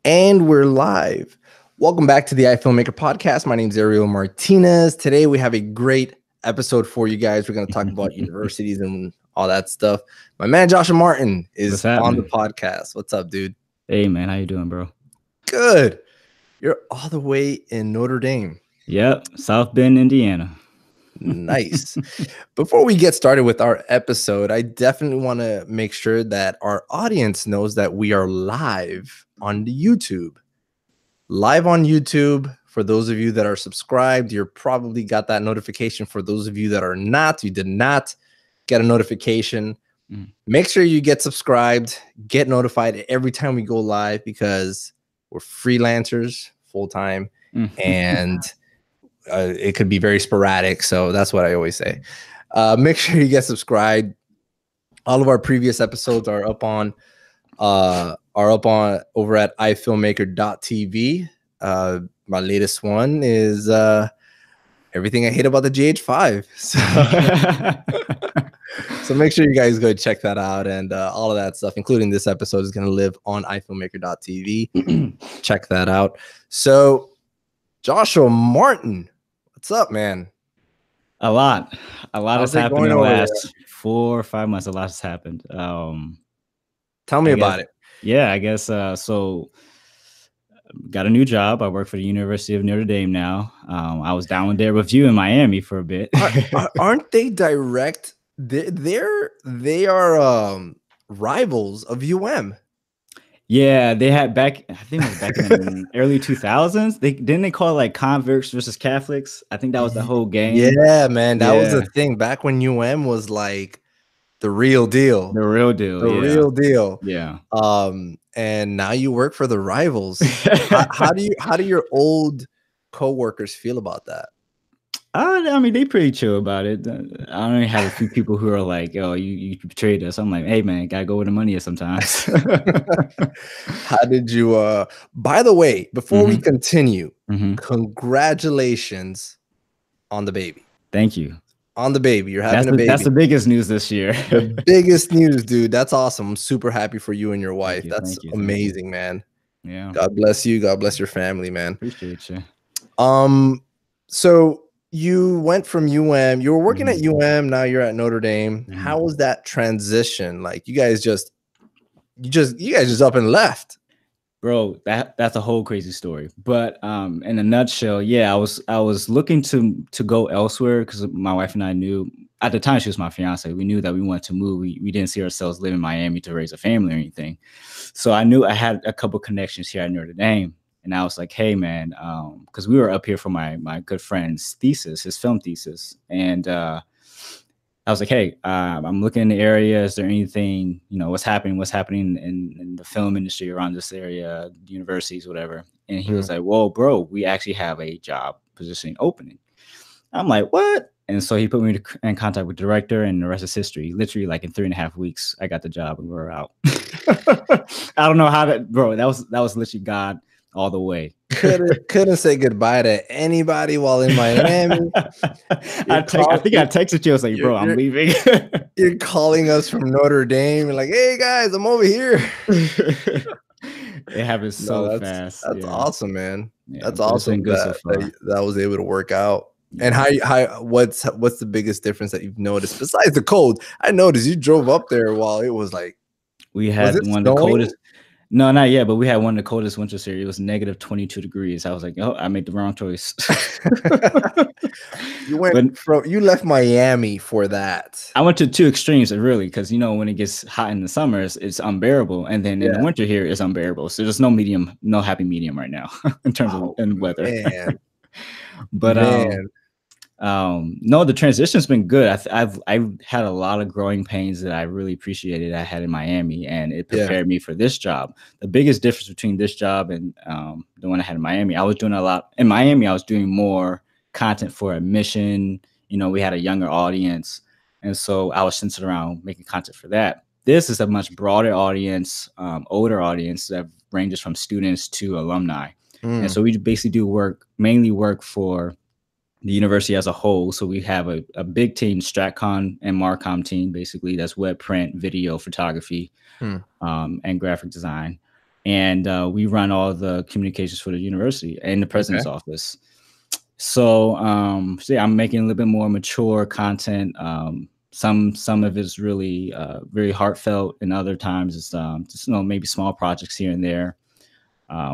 And we're live. Welcome back to the iFilmmaker podcast. My name is Ariel Martinez. Today we have a great episode for you guys. We're going to talk about universities and all that stuff. My man Joshua Martin is on the podcast. What's up, dude? Hey, man. How you doing, bro? Good. You're all the way in Notre Dame. Yep. South Bend, Indiana. Nice. Before we get started with our episode, I definitely want to make sure that our audience knows that we are live on the YouTube. Live on YouTube. For those of you that are subscribed, you probably got that notification. For those of you that are not, you did not get a notification. Make sure you get subscribed, get notified every time we go live, because we're freelancers full-time and it could be very sporadic. So that's what I always say. Make sure you get subscribed. All of our previous episodes are up on over at iFilmmaker.tv. My latest one is everything I hate about the GH5. So make sure you guys go check that out, and all of that stuff, including this episode, is going to live on iFilmmaker.tv. Check that out. So Joshua Martin, what's up, man? A lot has happened in the last 4 or 5 months. A lot has happened. Tell me about it. Yeah, I guess so. Got a new job. I work for the University of Notre Dame now. I was down there with you in Miami for a bit. Aren't they direct? They are rivals of UM. Yeah, they had back. I think it was back in the early 2000s. They call it like converts versus Catholics. I think that was the whole game. Yeah, man, that was the thing back when UM was like the real deal. The real deal. Real deal. Yeah. And now you work for the rivals. How do your old coworkers feel about that? I mean, they pretty chill about it. I only have a few people who are like, "Oh, you betrayed us." I'm like, "Hey, man, gotta go where the money is sometimes." How did you? By the way, before we continue, congratulations on the baby. Thank you. On the baby, you're having a baby. That's the biggest news this year. The biggest news, dude. That's awesome. I'm super happy for you and your wife. That's amazing, man. Yeah. God bless you. God bless your family, man. Appreciate you. So you went from UM. You were working at UM. Now you're at Notre Dame. How was that transition? Like, you guys just up and left. Bro, that's a whole crazy story. But in a nutshell, yeah, I was looking to go elsewhere because my wife and I knew at the time she was my fiance. We knew that we wanted to move. We didn't see ourselves living in Miami to raise a family or anything. So I knew I had a couple connections here at Notre Dame, and I was like, hey, man, because we were up here for my good friend's thesis, his film thesis, and I was like, hey, I'm looking in the area. Is there anything, what's happening in the film industry around this area, universities, whatever? And he was like, whoa, bro, we actually have a job position opening. I'm like, what? And so he put me in contact with the director, and the rest is history. Literally, like in 3.5 weeks, I got the job and we were out. I don't know how bro, that was literally God all the way. Couldn't say goodbye to anybody while in Miami. I think I texted you. I was like, bro, I'm leaving. You're calling us from Notre Dame. You're like, hey guys, I'm over here. It happens so fast. That's awesome, man. Yeah, that's awesome that was able to work out. And what's the biggest difference that you've noticed besides the cold? I noticed you drove up there while it was like, we had one of the coldest. No, not yet, but we had one of the coldest winters here. It was negative 22 degrees. I was like, oh, I made the wrong choice. You left Miami for that. I went to two extremes, really, because when it gets hot in the summers, it's unbearable, and then in the winter here, it's unbearable. So there's no happy medium right now in terms of weather. Man. But no, the transition's been good. I've had a lot of growing pains that I really appreciated I had in Miami, and it prepared me for this job. The biggest difference between this job and the one I had in Miami, I was doing a lot. In Miami, I was doing more content for admission. We had a younger audience, and so I was centered around making content for that. This is a much broader audience, older audience that ranges from students to alumni. And so we basically do mainly work for the university as a whole. So we have a big team, StratCon and Marcom team, basically. That's web, print, video, photography, and graphic design. And we run all the communications for the university and the president's office. So, yeah, I'm making a little bit more mature content. Some of it's really very heartfelt, and other times it's just maybe small projects here and there.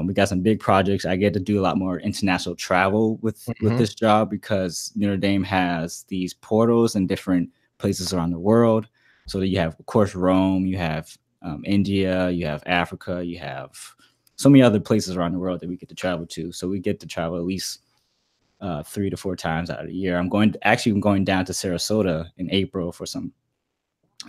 We got some big projects. I get to do a lot more international travel with this job because Notre Dame has these portals in different places around the world. So that you have, of course, Rome, you have India, you have Africa, you have so many other places around the world that we get to travel to. So we get to travel at least 3 to 4 times out of the year. I'm going down to Sarasota in April for some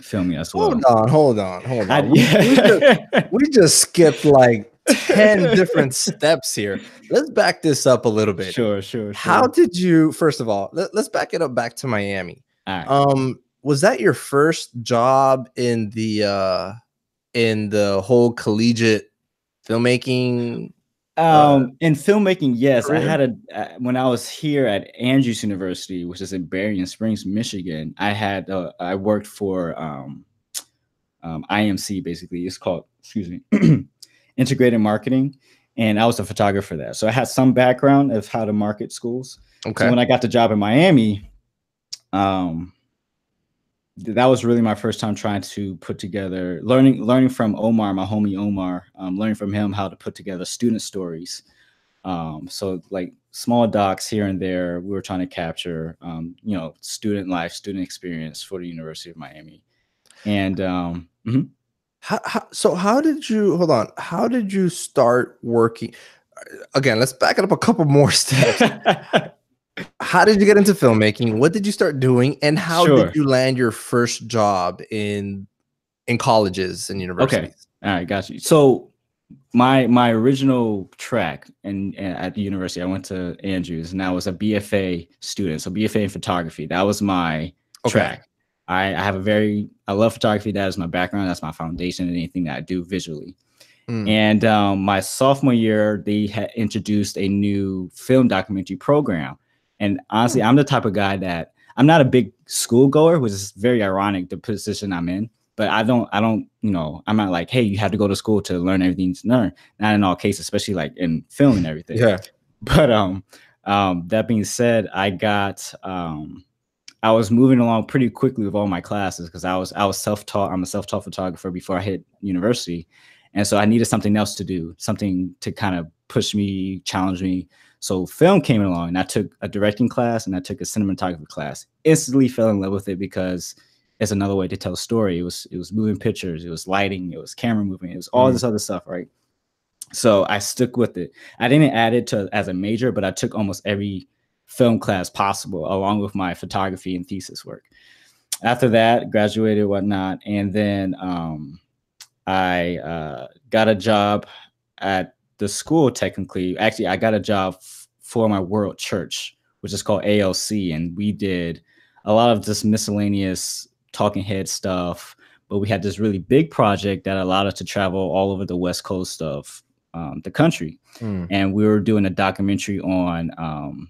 filming as well. Hold on. We just skipped like 10 different steps here. Let's back this up a little bit. Sure. How did you, first of all, let's back it up back to Miami. Right. Was that your first job in the whole collegiate filmmaking? In filmmaking, yes. Career? I had when I was here at Andrews University, which is in Berrien Springs, Michigan, I worked for IMC, basically. It's called, integrated marketing. And I was a photographer there. So I had some background of how to market schools. Okay. So when I got the job in Miami, that was really my first time trying to put together, learning from Omar, my homie Omar, learning from him how to put together student stories. So like small docs here and there, we were trying to capture, student life, student experience for the University of Miami. And how did you start working? Again, let's back it up a couple more steps. How did you get into filmmaking? What did you start doing? And how did you land your first job in colleges and universities? Okay. All right. Got you. So my original track at the university, I went to Andrews, and I was a BFA student. So BFA in photography. That was my track. I love photography. That is my background. That's my foundation in anything that I do visually. And my sophomore year, they had introduced a new film documentary program. And honestly, I'm the type of guy that I'm not a big school goer, which is very ironic, the position I'm in. But I'm not like, hey, you have to go to school to learn everything you learn. Not in all cases, especially like in film and everything. Yeah. But that being said, I was moving along pretty quickly with all my classes because I was self-taught. I'm a self-taught photographer before I hit university. And so I needed something else to do, something to kind of push me, challenge me. So film came along, and I took a directing class and I took a cinematography class. Instantly fell in love with it because it's another way to tell a story. It was moving pictures, it was lighting, it was camera movement, it was all this other stuff, right? So I stuck with it. I didn't add it as a major, but I took almost every film class possible along with my photography and thesis work. After that, graduated, whatnot, and then I got a job at the school. Technically, actually, I got a job for my world church, which is called ALC, and we did a lot of just miscellaneous talking head stuff. But we had this really big project that allowed us to travel all over the West Coast of the country, and we were doing a documentary on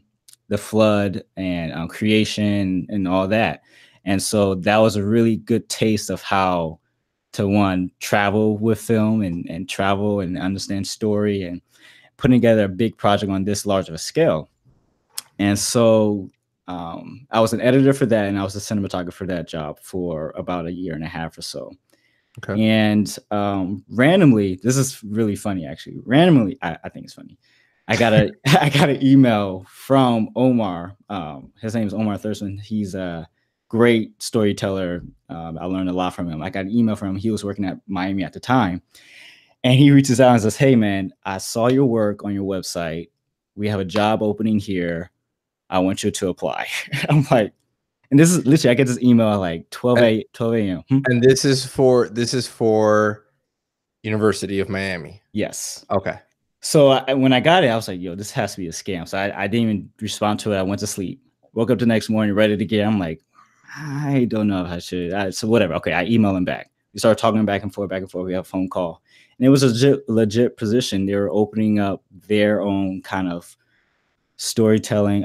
the flood and creation and all that. And so that was a really good taste of how to travel with film and travel and understand story and putting together a big project on this large of a scale. And so I was an editor for that, and I was a cinematographer for that job for about 1.5 years or so. Okay. And randomly, this is really funny, actually. Randomly, I think it's funny. I got an email from Omar. His name is Omar Thurston. He's a great storyteller. I learned a lot from him. I got an email from him. He was working at Miami at the time. And he reaches out and says, hey, man, I saw your work on your website. We have a job opening here. I want you to apply. I'm like, and this is literally, I get this email at like 12 a.m. And this is for University of Miami. Yes. Okay. So when I got it, I was like, yo, this has to be a scam. So I didn't even respond to it. I went to sleep, woke up the next morning, ready to get. I'm like, I don't know if I should. So whatever. Okay. I emailed him back. We started talking back and forth. We have a phone call. And it was a legit position. They were opening up their own kind of storytelling,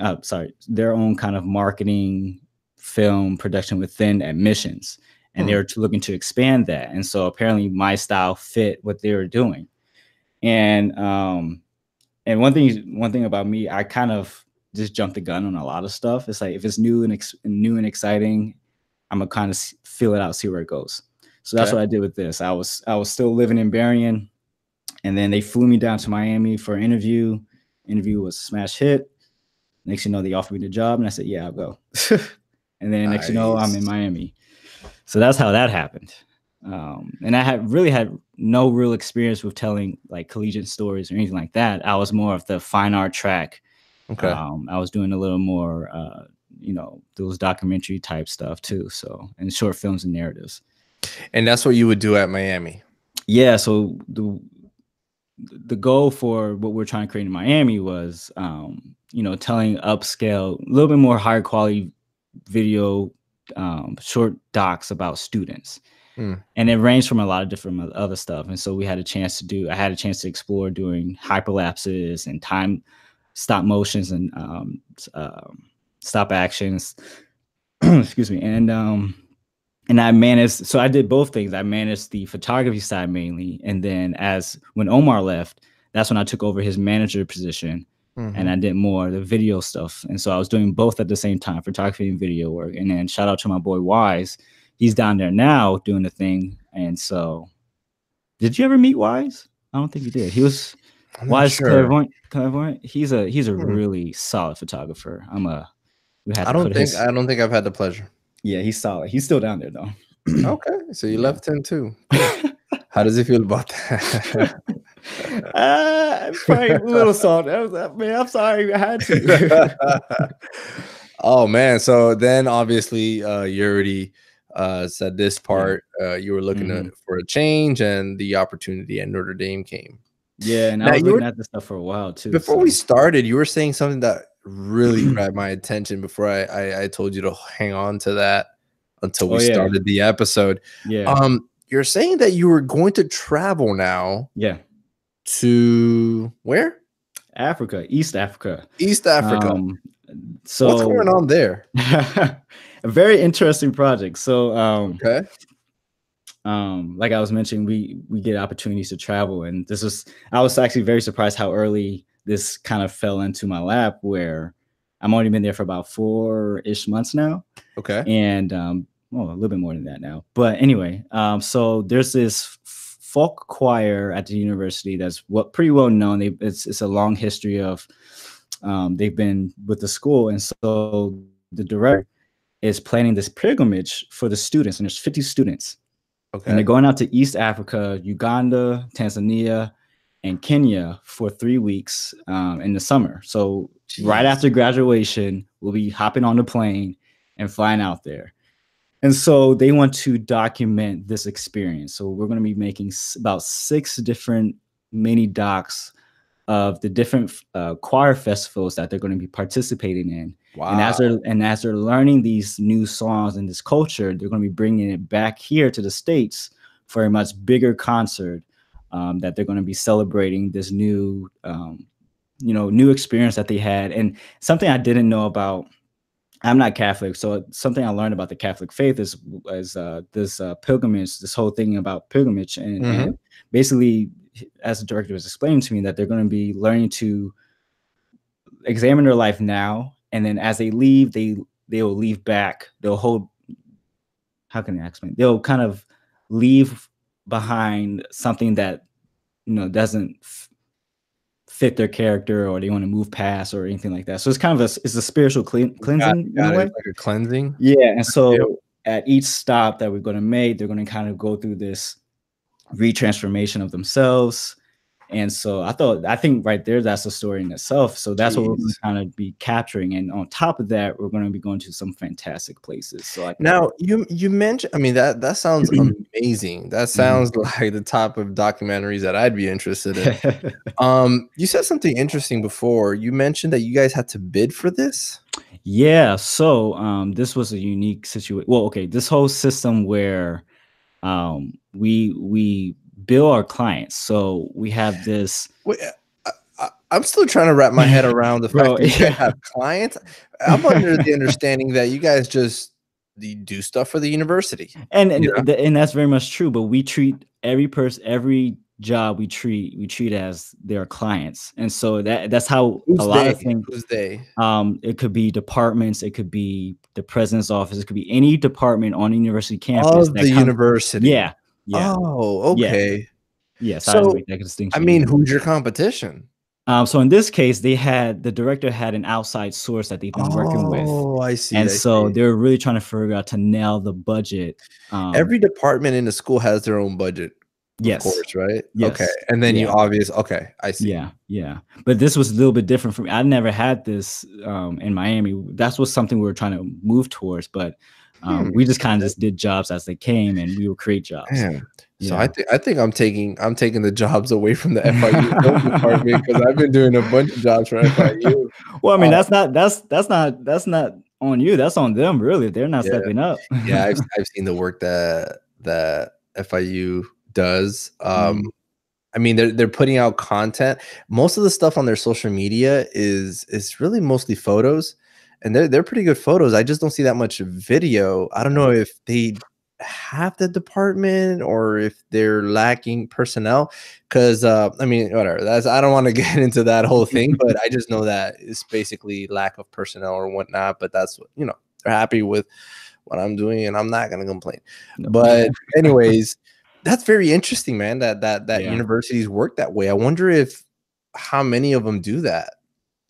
their own kind of marketing, film production within admissions. And they were looking to expand that. And so apparently my style fit what they were doing. And one thing about me, I kind of just jump the gun on a lot of stuff. It's like if it's new and exciting, I'm gonna kind of feel it out, see where it goes. So that's what I did with this. I was still living in Berrien, and then they flew me down to Miami for an interview. Interview was a smash hit. Next, you know, they offered me the job, and I said, "Yeah, I'll go." And then next, you know, I'm in Miami. So that's how that happened. And I had no real experience with telling like collegiate stories or anything like that. I was more of the fine art track. Okay. I was doing a little more, you know, those documentary type stuff too. So, and short films and narratives. And that's what you would do at Miami. Yeah. So the goal for what we're trying to create in Miami was, you know, telling upscale, a little bit more higher quality video, short docs about students. And it ranged from a lot of different other stuff. And so I had a chance to explore doing hyperlapses and time stop motions and stop actions. Excuse me. And I managed, so I did both things. I managed the photography side mainly. And then when Omar left, that's when I took over his manager position. And I did more of the video stuff. And so I was doing both at the same time, photography and video work. And then shout out to my boy Wise. He's down there now doing the thing. And so, did you ever meet Wise? I don't think you did. He was Wise clairvoyant. He's a really solid photographer. I don't think I've had the pleasure. Yeah, he's solid. He's still down there though. Okay, so you left him too. How does he feel about that? Probably a little salty. Man, I'm sorry, I had to. Oh man, so then obviously you already said this part. You were looking for a change, and the opportunity at Notre Dame came. Yeah, and I was looking at this stuff for a while too. Before we started, you were saying something that really grabbed my attention. Before I told you to hang on to that until we started the episode. Yeah. You're saying that you were going to travel now. Yeah. To where? Africa, East Africa. East Africa. So what's going on there? A very interesting project. So okay. Like I was mentioning, we get opportunities to travel, and I was actually very surprised how early this kind of fell into my lap, where I'm only been there for about 4-ish months now. Okay. And well, a little bit more than that now. But anyway, so there's this folk choir at the university that's pretty well known. It's a long history of they've been with the school, and so the director is planning this pilgrimage for the students, and there's 50 students. Okay. And they're going out to East Africa, Uganda, Tanzania, and Kenya for 3 weeks in the summer. So right after graduation, we'll be hopping on the plane and flying out there. And so they want to document this experience. So we're going to be making about 6 different mini docs of the different choir festivals that they're going to be participating in. Wow. And as they're learning these new songs and this culture, they're going to be bringing it back here to the States for a much bigger concert that they're going to be celebrating this new, new experience that they had. And something I didn't know about, I'm not Catholic, so something I learned about the Catholic faith is this pilgrimage, this whole thing about pilgrimage. And basically, as the director was explaining to me, that they're going to be learning to examine their life now, and then as they leave, they will leave back. They'll kind of leave behind something that doesn't fit their character, or they want to move past, or anything like that. So it's kind of it's a spiritual cleansing in a way. Like a cleansing. Yeah, and so at each stop that we're going to make, they're going to kind of go through this retransformation of themselves. And so I think right there, that's a story in itself. So that's what we're going to kind of be capturing. And on top of that, we're going to be going to some fantastic places. So now you mentioned, I mean, that sounds amazing. That sounds like the type of documentaries that I'd be interested in. You said something interesting before. You mentioned that you guys had to bid for this. Yeah. So this was a unique situation. Well, okay. This whole system where we bill our clients. So we have this. Wait, I'm still trying to wrap my head around the fact Bro, that you guys have clients. I'm under the understanding that you guys just do stuff for the university. and You and, know? and that's very much true. But we treat every job we treat as their clients, and so that's how a Who's lot they? of things. Who's they? It could be departments, it could be the president's office, it could be any department on the university campus Of the that comes. university. Yeah, yeah, Oh, yeah, okay. yeah. So I didn't So, make that I distinction. mean, Yeah. who's your competition? So in this case, the director had an outside source that they've been working with, Oh, I see, and I so see. they're really trying to figure out to nail the budget. Every department in the school has their own budget, of Yes, course, right? Okay, yes, and then you yeah. okay, I see. Yeah, yeah. But this was a little bit different for me. I never had this in Miami. That's was something we were trying to move towards, but we just kind of just did jobs as they came, and we would create jobs. Damn. So Yeah. I think I'm taking the jobs away from the FIU film department because I've been doing a bunch of jobs for FIU. Well, I mean, Uh, that's not on you. That's on them, really. They're not yeah, stepping up. yeah, I've seen the work that FIU does. Mm, I mean, they're putting out content. Most of the stuff on their social media is really mostly photos, and they're pretty good photos. I just don't see that much video. I don't know if they have the department or if they're lacking personnel. Because I mean, whatever. I don't want to get into that whole thing, but I just know that it's basically lack of personnel or whatnot. But that's what they're happy with what I'm doing, and I'm not gonna complain. no. But anyways. That's very interesting, man, that Yeah. universities work that way. I wonder if how many of them do that,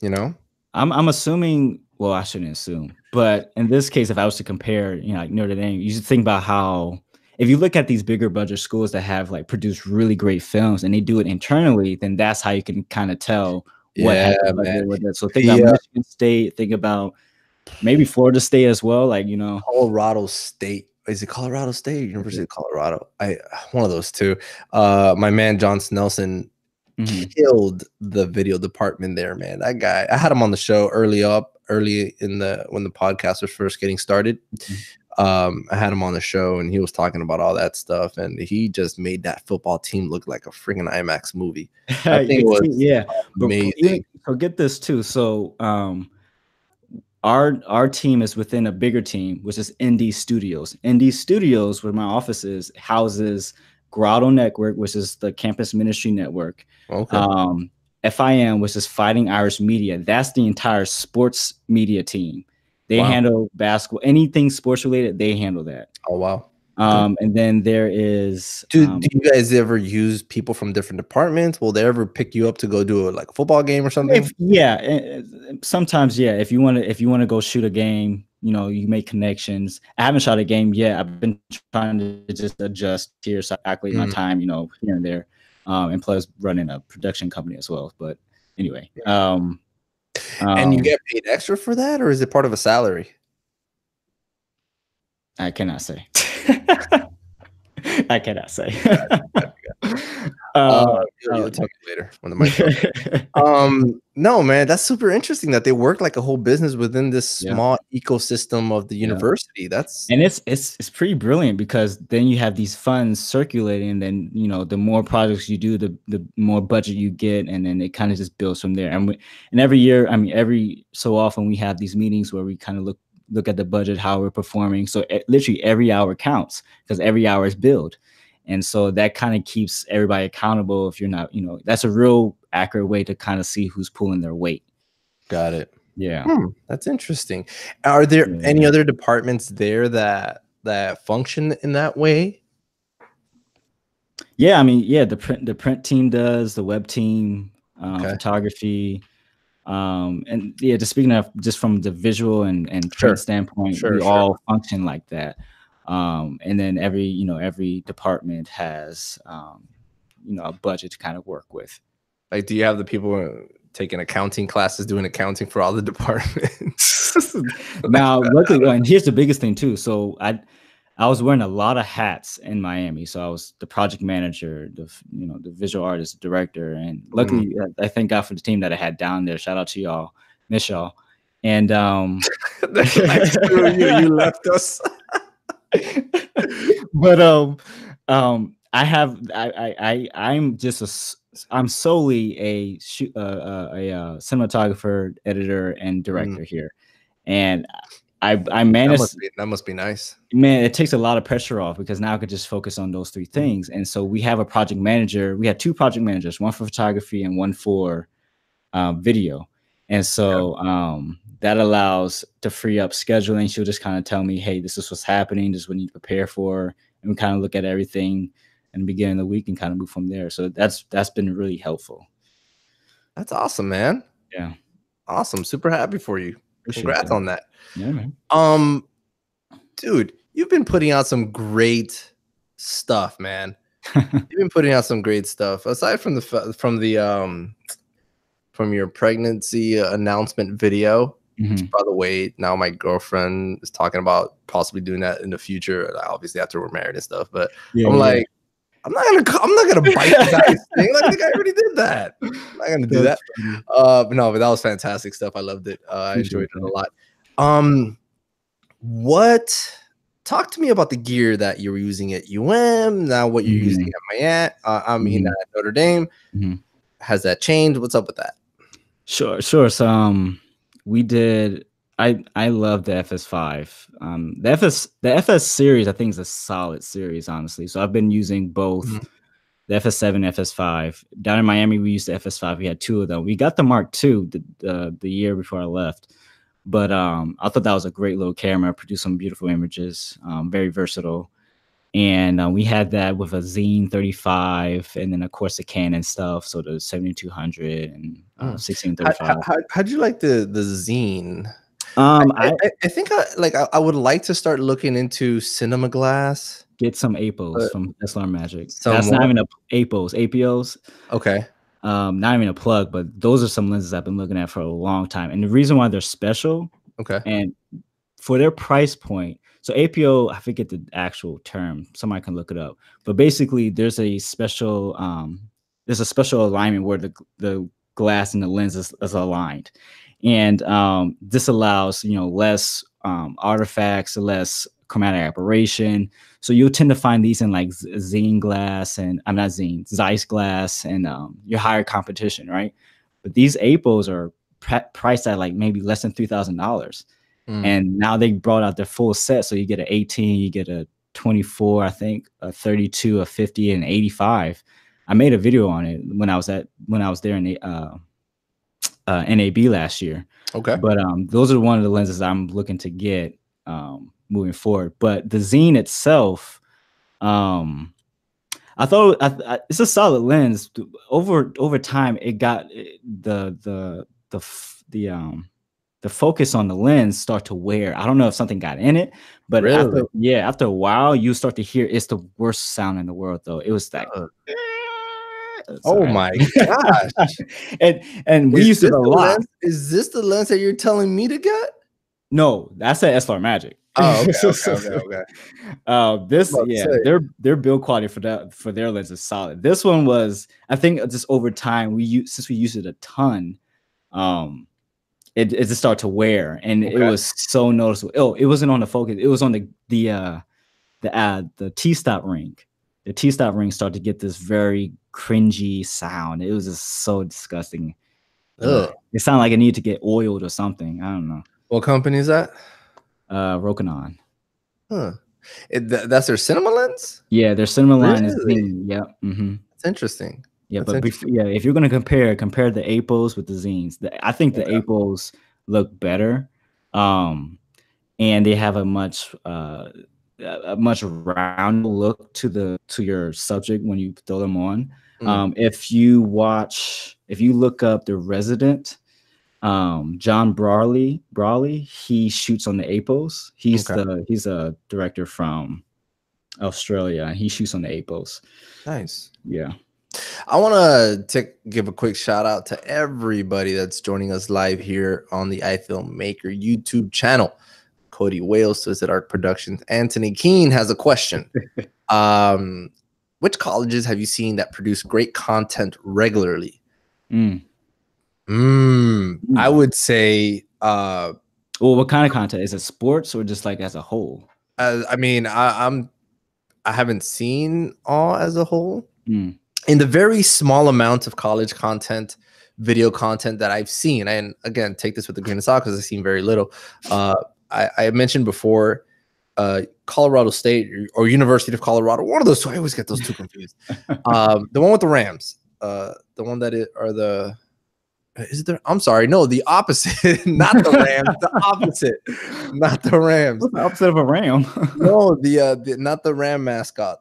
you know? I'm assuming, well, I shouldn't assume, but in this case, if I was to compare, like Notre Dame, you should think about how if you look at these bigger budget schools that have like produced really great films and they do it internally, then that's how you can kind of tell what Yeah, has the budget, man. what that. So think about Michigan State, think about maybe Florida State as well, like Colorado State. Is it Colorado State? University of Colorado. One of those two. My man John Snelson killed the video department there, man. That guy. I had him on the show early in when the podcast was first getting started. I had him on the show and he was talking about all that stuff, and he just made that football team look like a freaking IMAX movie. I think it was amazing. So get this too. So our team is within a bigger team, which is ND Studios. ND Studios, where my office is, houses Grotto Network, which is the campus ministry network. Okay. FIM, which is Fighting Irish Media. That's the entire sports media team. They handle basketball, anything sports related. They handle that. Oh wow. And then there is. Do you guys ever use people from different departments? Will they ever pick you up to go do a football game or something? Sometimes, yeah. If you want to go shoot a game, you make connections. I haven't shot a game yet. I've been trying to just adjust here, so I calculate my time, here and there, and plus running a production company as well. But anyway, and you get paid extra for that, or is it part of a salary? I cannot say. I cannot say. You'll tell me later when the mic. No, man, that's super interesting that they work like a whole business within this small ecosystem of the university. And it's pretty brilliant because then you have these funds circulating, and then the more projects you do, the more budget you get, and then it kind of just builds from there. And every year, every so often we have these meetings where we kind of look at the budget, how we're performing. So literally every hour counts because every hour is billed. And so that kind of keeps everybody accountable. If you're not, that's a real accurate way to kind of see who's pulling their weight. Got it. Yeah. That's interesting. Are there any other departments there that function in that way? Yeah. The print team does, the web team, photography. And just speaking of just from the visual and print standpoint, we all function like that. And then every department has a budget to kind of work with. Like, do you have the people taking accounting classes doing accounting for all the departments? Now, luckily, and here's the biggest thing too. So I was wearing a lot of hats in Miami. So I was the project manager, the visual artist, director, and luckily, I thank God for the team that I had down there. Shout out to y'all, miss y'all. And you left us. But I'm solely a cinematographer, editor, and director here, and I manage. That must be nice. Man, it takes a lot of pressure off because now I could just focus on those 3 things. And so we have a project manager. We had 2 project managers, one for photography and one for video. And so that allows to free up scheduling. She'll just kind of tell me, hey, this is what's happening. This is what you need to prepare for. And we kind of look at everything in the beginning of the week and kind of move from there. So that's been really helpful. That's awesome, man. Yeah. Awesome. Super happy for you. Congrats on that. Yeah, man. Dude, you've been putting out some great stuff, man. You've been putting out some great stuff. Aside from your pregnancy announcement video, which, by the way, now my girlfriend is talking about possibly doing that in the future, obviously after we're married and stuff. But I'm like, I'm not gonna bite the guy's thing. Like, the guy already did that. I'm not gonna do that. But that was fantastic stuff. I loved it. I enjoyed it a lot. Talk to me about the gear that you were using at UM, now what you're using at at Notre Dame. Has that changed? What's up with that? Sure. So we did. I love the FS5. The FS series I think is a solid series, honestly. So I've been using both the FS7, FS5. Down in Miami, we used the FS5. We had 2 of them. We got the Mark II the year before I left. But I thought that was a great little camera, produced some beautiful images, very versatile. And we had that with a Zine 35, and then of course the Canon stuff, so the 7200 and 1635. How'd you like the Zine? I think I would like to start looking into cinema glass. Get some APOs from SLR Magic. That's not even APOs. Okay. Not even a plug, but those are some lenses I've been looking at for a long time. And the reason why they're special, and for their price point, so APO, I forget the actual term. Somebody can look it up. But basically, there's a special alignment where the glass and the lens is aligned, and this allows less artifacts, less chromatic aberration. So you'll tend to find these in like Zine glass and Zeiss glass and your higher competition, right? But these APOs are priced at like maybe less than $3,000. And now they brought out their full set. So you get an 18, you get a 24, I think, a 32, a 50, and 85. I made a video on it when I was there in the NAB last year. Okay. But those are one of the lenses I'm looking to get moving forward. But the Zine itself, I thought it's a solid lens. Over time, it got the focus on the lens start to wear. I don't know if something got in it, but really? after a while, you start to hear it's the worst sound in the world. Though it was like, oh my gosh! and we used it a lot. Is this the lens that you're telling me to get? No, that's an SLR Magic. Oh, okay. Their build quality for their lens is solid. This one was, I think, just over time since we used it a ton, it just started to wear, and it was so noticeable. Oh, it wasn't on the focus. It was on the T-stop ring. The T-stop ring started to get this very cringy sound. It was just so disgusting. It sounded like it needed to get oiled or something. I don't know. What company is that? Rokinon. Huh. That's their cinema lens? Yeah, their cinema line is Zine. Yeah. It's interesting. Yeah, if you're gonna compare the APOs with the Zines, I think the APOs look better, and they have a much round look to your subject when you throw them on. If you look up The Resident, John Brawley, he shoots on the APOs. He's a director from Australia, and he shoots on the APOs. Nice. Yeah. I want to give a quick shout out to everybody that's joining us live here on the iFilmmaker YouTube channel. Cody Wales, Twisted Art Productions. Anthony Keene has a question. Which colleges have you seen that produce great content regularly? I would say well, what kind of content? Is it sports or just like as a whole? I mean, I'm I haven't seen all as a whole. Mm. In the very small amount of college content, video content that I've seen, and again, take this with a grain of salt because I've seen very little. I mentioned before, Colorado State or University of Colorado, one of those two. I always get those two confused. The one with the Rams, the one that is it I'm sorry, no, the opposite, not the Rams, the opposite, not the Rams. What's the opposite of a ram? No, the not the Ram mascot,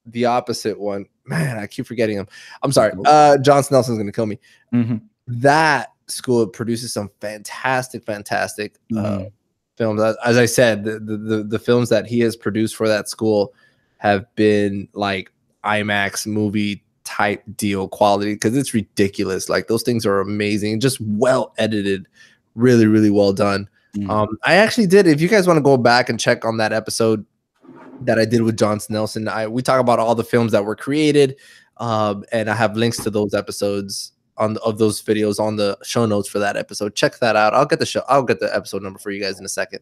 the opposite one. Man, I keep forgetting him. I'm sorry. John Snelson's gonna kill me. Mm-hmm. That school produces some fantastic films. As I said, the films that he has produced for that school have been like IMAX movie type deal quality, because it's ridiculous. Like, those things are amazing, just well edited, really, really well done. I actually did, if you guys want to go back and check on that episode that I did with John Snelson, we talk about all the films that were created, and I have links to those episodes of those videos on the show notes for that episode. Check that out. I'll get the episode number for you guys in a second.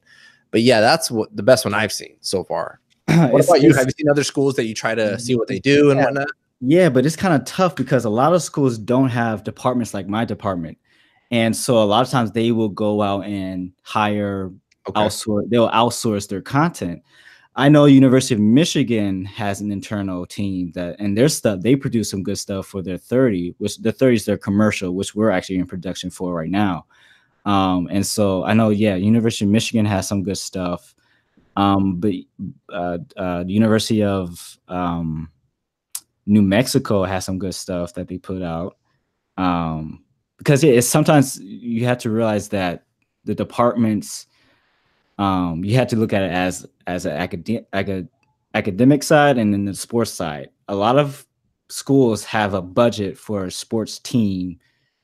But yeah, that's what the best one I've seen so far. What about you? Have you seen other schools that you try to see what they do and whatnot? Yeah, but it's kind of tough because a lot of schools don't have departments like my department. And so a lot of times they will go out and hire, they'll outsource their content. I know University of Michigan has an internal team and their stuff, they produce some good stuff for their 30, which the 30 is their commercial, which we're actually in production for right now. And so I know, University of Michigan has some good stuff. But the University of New Mexico has some good stuff that they put out. Because it's sometimes you have to realize that the departments, you have to look at it as an academic side and then the sports side. A lot of schools have a budget for a sports team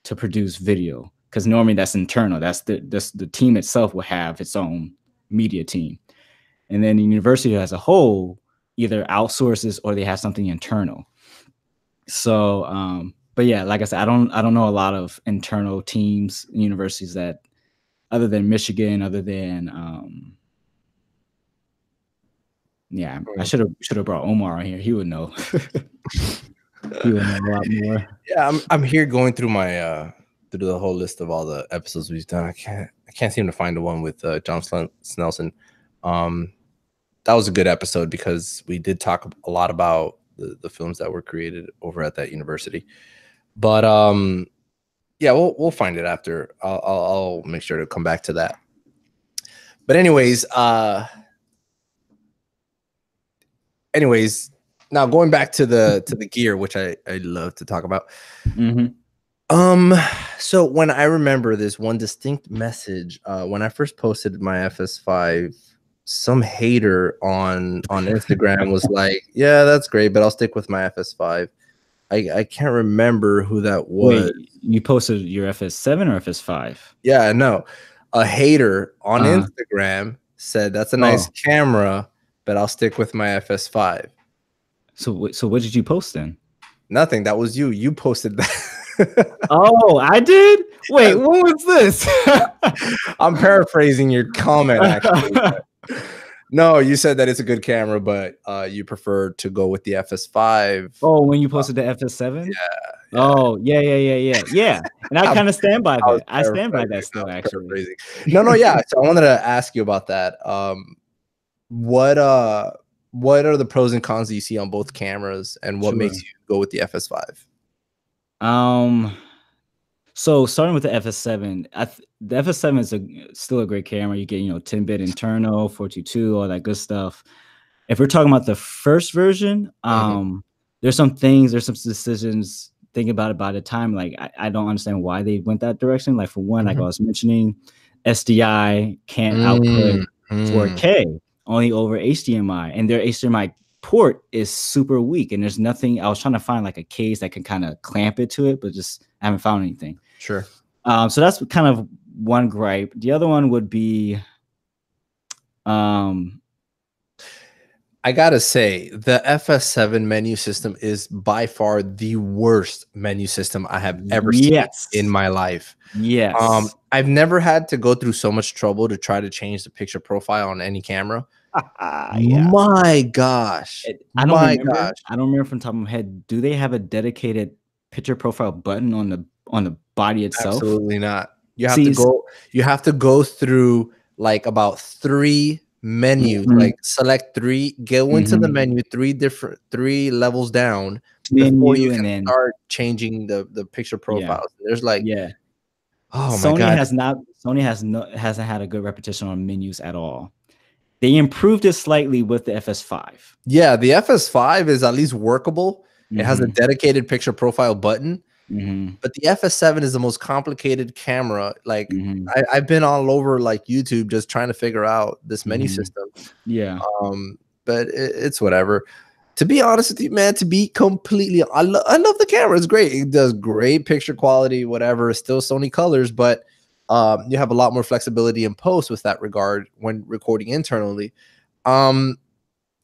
to produce video, because normally that's internal. That's the team itself will have its own media team. And then the university as a whole either outsources or they have something internal. So, but yeah, like I said, I don't know a lot of internal teams, universities that, other than Michigan, other than I should have brought Omar on here. He would know. He would know a lot more. Yeah, I'm here going through my through the whole list of all the episodes we've done. I can't seem to find the one with John Snelson. That was a good episode because we did talk a lot about the films that were created over at that university. But yeah, we'll find it after. I'll make sure to come back to that. But anyways, now going back to the gear, which I love to talk about. So when I remember this one distinct message, when I first posted my FS5, some hater on Instagram was like, "Yeah, that's great, but I'll stick with my FS5." I can't remember who that was. Wait, you posted your FS7 or FS5? Yeah, no. A hater on Instagram said, "That's a nice camera, but I'll stick with my FS5." So what did you post then? Nothing. That was you. You posted that. Oh, I did? Wait, what was this? I'm paraphrasing your comment, actually. No, you said that it's a good camera, but you prefer to go with the FS5. Oh, when you posted the FS7? Yeah. Oh, yeah. And I kind of stand by that. I stand by that still, actually. No, yeah. So I wanted to ask you about that. What are the pros and cons that you see on both cameras, and what makes you go with the FS5? So starting with the FS7, the FS7 is still a great camera. You get 10-bit internal, 422, all that good stuff. If we're talking about the first version, there's some decisions thinking about it by the time. Like I don't understand why they went that direction. Like for one, like I was mentioning, SDI can't output 4K, only over HDMI, and their HDMI port is super weak. And there's nothing. I was trying to find like a case that can kind of clamp it to it, but just I haven't found anything. Sure. So that's kind of one gripe. The other one would be, I gotta say, the FS7 menu system is by far the worst menu system I have ever seen in my life. Yes. I've never had to go through so much trouble to try to change the picture profile on any camera. Yeah. My gosh. I don't My remember. gosh. I don't remember from the top of my head. Do they have a dedicated picture profile button on the body itself? Absolutely not. See, You have to go through like about 3 menus, like select 3, go into the menu, 3 levels down before you menu and can then start changing the picture yeah, profiles. There's like, yeah. oh my Sony God. hasn't had a good reputation on menus at all. They improved it slightly with the FS5. Yeah, the FS5 is at least workable. It has a dedicated picture profile button. But the FS7 is the most complicated camera. Like I've been all over like YouTube just trying to figure out this menu system. Yeah. But it's whatever. To be honest with you, man, to be completely, I love the camera. It's great. It does great picture quality, whatever. It's still Sony colors, but you have a lot more flexibility in post with that regard when recording internally.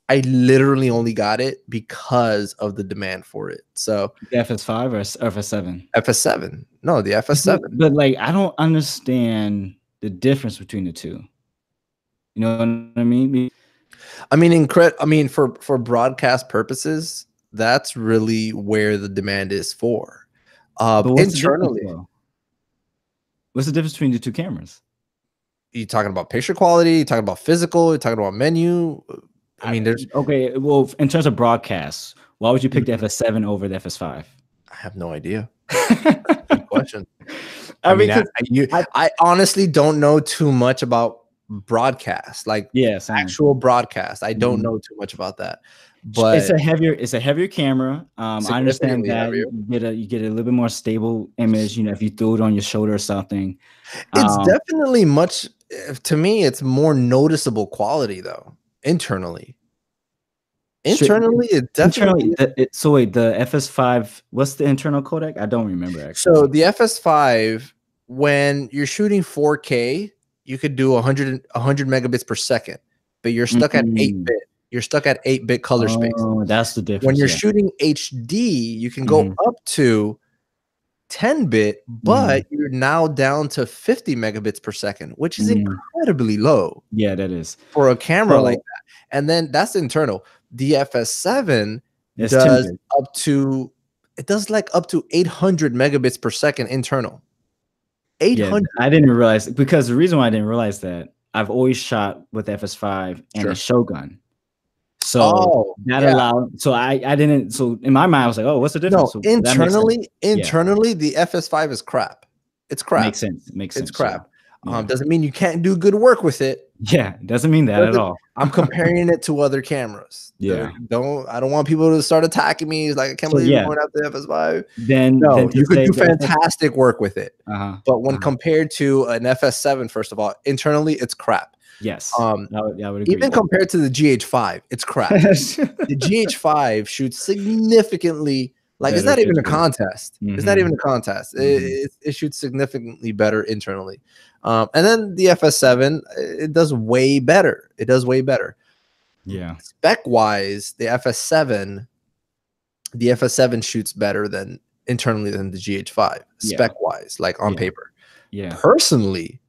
I literally only got it because of the demand for it. So the FS5 or FS7? FS7. No, the FS7. But like, I don't understand the difference between the two. You know what I mean? I mean, for broadcast purposes, that's really where the demand is for. But what's Internally, what's the difference between the two cameras? you talking about picture quality? You talking about physical? You talking about menu? I mean, there's okay. Well, in terms of broadcasts, why would you pick the FS7 over the FS5? I have no idea. Good question. I mean, I honestly don't know too much about broadcast, like actual broadcast. I don't know too much about that. But it's a heavier camera. I understand that you get a little bit more stable image, you know, if you throw it on your shoulder or something. It's definitely much, to me, it's more noticeable quality though. Internally, it definitely so wait, the FS5, what's the internal codec? I don't remember actually. So the FS5, when you're shooting 4K, you could do 100 megabits per second, but you're stuck at 8-bit. You're stuck at 8-bit color space. Oh, that's the difference. When you're shooting HD, you can go up to 10-bit, but you're now down to 50 megabits per second, which is incredibly low. Yeah, that is for a camera like that. And then that's internal. The FS7 does up to, it does like up to 800 megabits per second internal. 800. Yeah, I didn't realize, because the reason why I didn't realize that, I've always shot with FS5 and a Shogun. So allowed, so I didn't, so in my mind I was like, oh, what's the difference? No, so internally the FS5 is crap. It's crap. Makes sense. It's crap. Doesn't mean you can't do good work with it. Yeah, doesn't mean that at all. I'm comparing it to other cameras. I don't want people to start attacking me. It's like, I can't believe you're going after the FS5. Then you could do fantastic work with it. But when compared to an FS7, first of all, internally it's crap. Yes. I would agree. Even compared to the GH5, it's crap. The GH5 shoots significantly, like better, it's not even a contest. It's not even a contest. It shoots significantly better internally. And then the FS7, it does way better. It does way better. Yeah. Spec-wise, the FS7 shoots better than internally than the GH5. Spec-wise, like on paper. Yeah. Personally,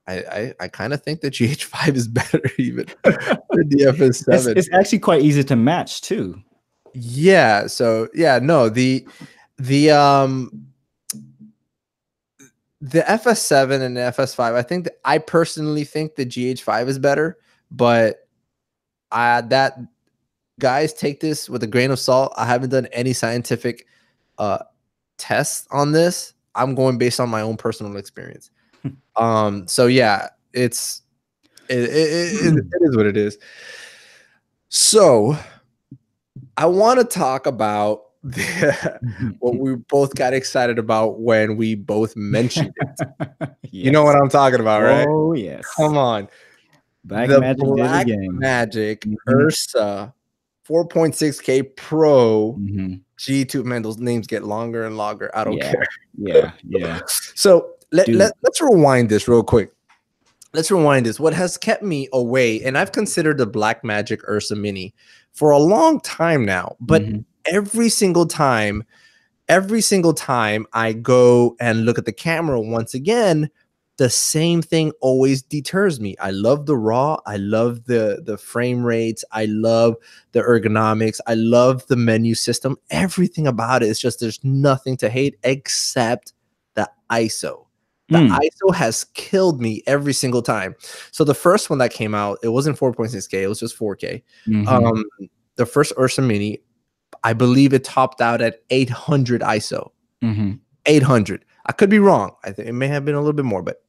I kind of think the GH5 is better even than the FS7. It's actually quite easy to match too. Yeah. So yeah, no, the FS7 and the FS5, I personally think the GH5 is better, but that guys, take this with a grain of salt. I haven't done any scientific tests on this. I'm going based on my own personal experience. So yeah, it is what it is. So I want to talk about what we both got excited about when we both mentioned it. You know what I'm talking about, right? Oh yes. Come on. Blackmagic Ursa 4.6K Pro G2. Man, those names get longer and longer. I don't care. Yeah. So let's rewind this real quick. Let's rewind this. What has kept me away, and I've considered the Blackmagic Ursa Mini for a long time now, but every single time I go and look at the camera once again, the same thing always deters me. I love the raw. I love the frame rates. I love the ergonomics. I love the menu system. Everything about it is just, there's nothing to hate except the ISO. The ISO has killed me every single time. So the first one that came out, it wasn't 4.6K, it was just 4K. The first Ursa Mini, I believe it topped out at 800 ISO. 800. I could be wrong. I think it may have been a little bit more, but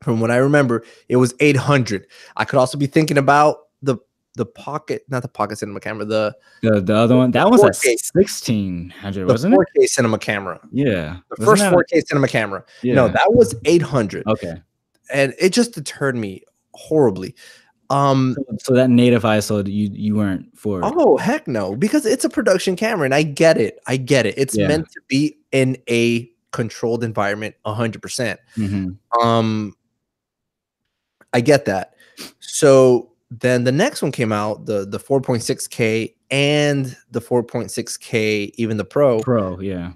from what I remember, it was 800. I could also be thinking about the pocket, not the pocket cinema camera, the other one. That was at 1600, wasn't it? The 4K cinema camera. Yeah. The first 4K cinema camera. Yeah. No, that was 800. Okay. And it just deterred me horribly. So that native ISO, you weren't for it. Oh, heck no, because it's a production camera, and I get it. It's meant to be in a controlled environment 100%. I get that. So then the next one came out, the 4.6K and the 4.6K, even the Pro. Yeah.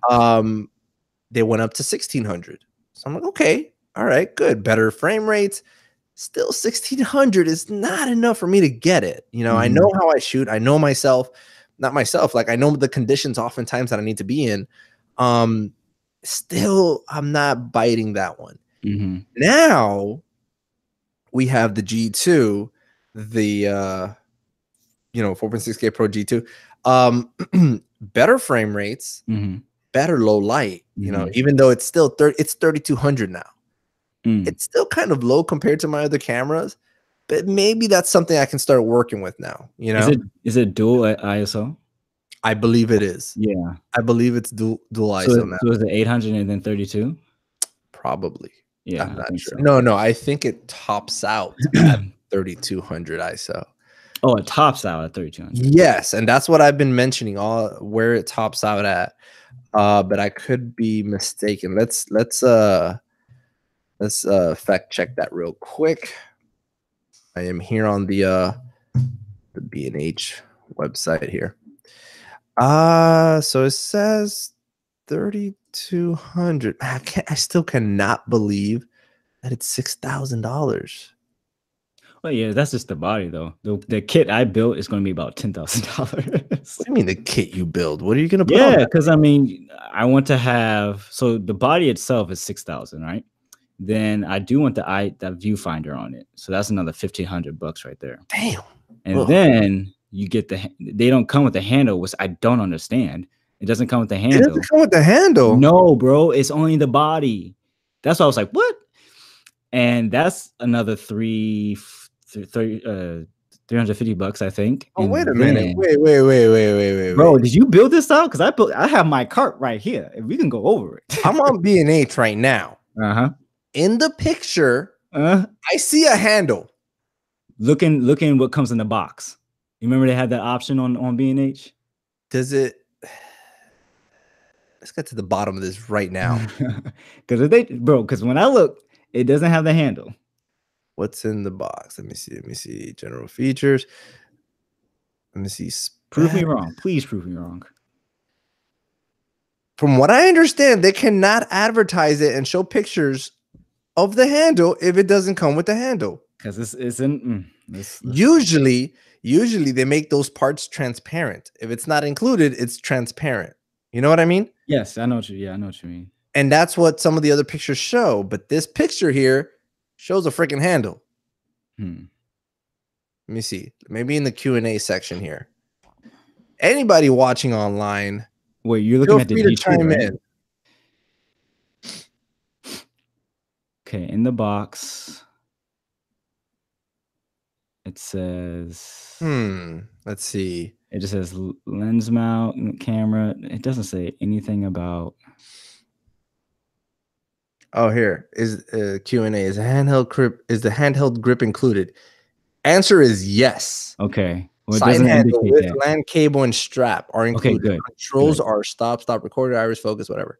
They went up to 1600. So I'm like, okay, all right, good, better frame rates. Still 1600 is not enough for me to get it. You know, I know how I shoot. I know myself, not myself. Like, I know the conditions oftentimes that I need to be in. Still, I'm not biting that one. Now we have the G2, the 4.6K Pro G2. Better frame rates, better low light. You know, even though it's still it's 3200 now. It's still kind of low compared to my other cameras, but maybe that's something I can start working with now. You know, is it dual ISO? I believe it is. Yeah, I believe it's dual ISO now. So is it 800 and then 32? Probably. Yeah, I'm not sure. So. No, I think it tops out at 3200 ISO. Oh, it tops out at 3200. Yes, and that's what I've been mentioning, all where it tops out at. But I could be mistaken. Let's fact check that real quick. I am here on the B&H website here. So it says 3200. I still cannot believe that it's $6,000. Well, yeah, that's just the body though. The kit I built is going to be about $10,000. What do you mean the kit you build? What are you going to put? Yeah, because I mean, I want to have, so the body itself is 6,000, right? Then I do want that viewfinder on it, so that's another $1,500 right there. Damn. And then you get they don't come with the handle, which I don't understand. It doesn't come with the handle. It doesn't come with the handle. No, bro, it's only the body. That's why I was like, what? And that's another $350, I think. Oh, wait a minute. Wait. Bro, did you build this out? Because I have my cart right here. If we can go over it. I'm on B&H right now. In the picture, I see a handle. Looking what comes in the box. You remember they had that option on B&H? Does it? Let's get to the bottom of this right now. Because when I look, it doesn't have the handle. What's in the box? Let me see. General features. Let me see. Prove me wrong. Please prove me wrong. From what I understand, they cannot advertise it and show pictures of the handle if it doesn't come with the handle. Because it's in. Usually they make those parts transparent. If it's not included, it's transparent. You know what I mean? Yes, I know what you mean. And that's what some of the other pictures show. But this picture here shows a freaking handle. Let me see. Maybe in the Q&A section here. Anybody watching online, wait, you're looking at the G2, chime right? in. Okay, in the box, it says. Let's see. It just says lens mount camera. It doesn't say anything about. Oh, here is Q&A. Is the handheld grip included? Answer is yes. Okay. Well, it Side doesn't handle indicate with that. LAN cable and strap are included. Okay, good. Controls are stop, recorder, iris focus, whatever.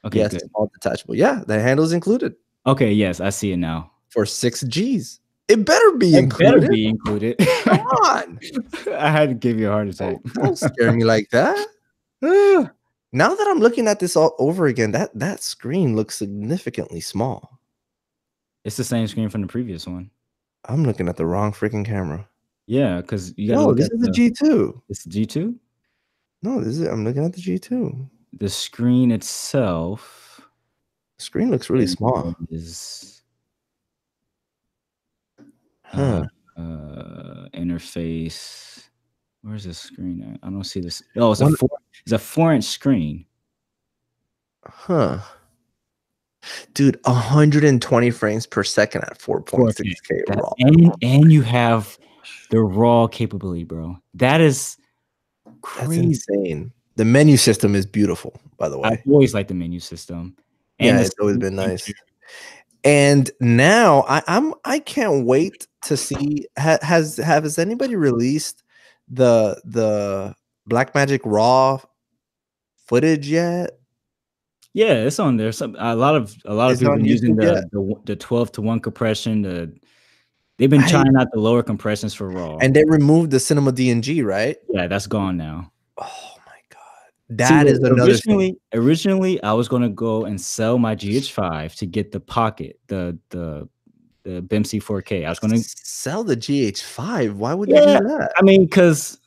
Okay, yes, good. it's all detachable. Yeah, the handle is included. Okay, yes, I see it now. For 6 Gs. It better be included. It better be included. Come on. I had to give you a heart attack. Don't scare me like that. Now that I'm looking at this all over again, that screen looks significantly small. It's the same screen from the previous one. I'm looking at the wrong freaking camera. Yeah, because you got to No, look this at is the G2. it's G2. No, this is. I'm looking at the G2. The screen itself The screen looks really small. is Huh. interface. Where's the screen at? I don't see this. Oh, it's a 4-inch screen. Huh. Dude, 120 frames per second at 4.6K raw. And you have the raw capability, bro. That is crazy. That's insane. The menu system is beautiful, by the way. I've always liked the menu system. And it's always been nice. And now I can't wait to see, has anybody released the Blackmagic Raw footage yet? Yeah, it's on there. A lot of people are using the 12:1 compression. They've been trying out the lower compressions for Raw. And they removed the Cinema DNG, right? Yeah, that's gone now. Oh my god. That is another thing. Originally, I was gonna go and sell my GH5 to get the Pocket, the BIMC 4K. I was gonna sell the GH5. Why would you do that? I mean, because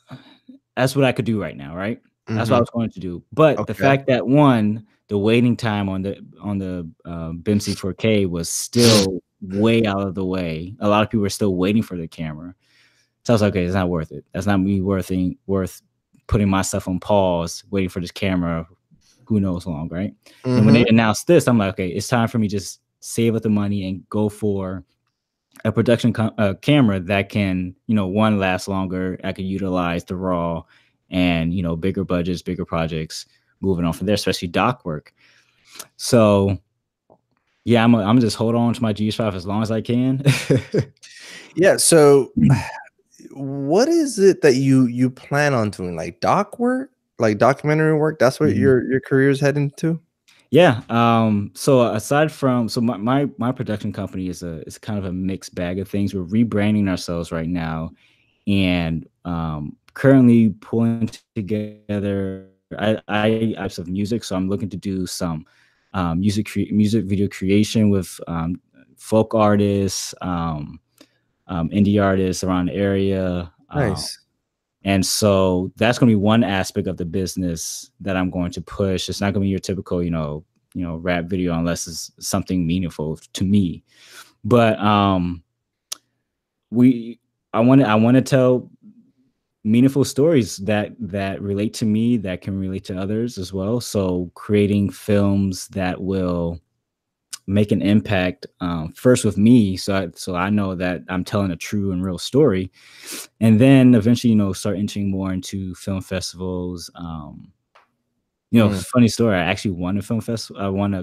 that's what I could do right now, right? That's what I was going to do. But the fact that the waiting time on the BIMC 4K was still way out of the way. A lot of people are still waiting for the camera. So I was like, okay, it's not worth it. That's not me worth putting myself on pause, waiting for this camera, who knows long, right? And when they announced this, I'm like, okay, it's time for me to just save up the money and go for a production camera that can, one, last longer. I could utilize the raw and, bigger budgets, bigger projects, moving on from there, especially doc work. So yeah, I'm just hold on to my GH5 as long as I can. Yeah. So what is it that you plan on doing? Like doc work, like documentary work? That's what your career is heading to? Yeah. So aside from, my production company is kind of a mixed bag of things. We're rebranding ourselves right now, and currently pulling together types of music. So I'm looking to do some music video creation with folk artists, indie artists around the area. Nice. And so that's going to be one aspect of the business that I'm going to push. It's not going to be your typical, rap video unless it's something meaningful to me. But I want to tell meaningful stories that relate to me, that can relate to others as well. So creating films that will make an impact first with me, so I know that I'm telling a true and real story, and then eventually start entering more into film festivals. Funny story, I actually won a film festival. I won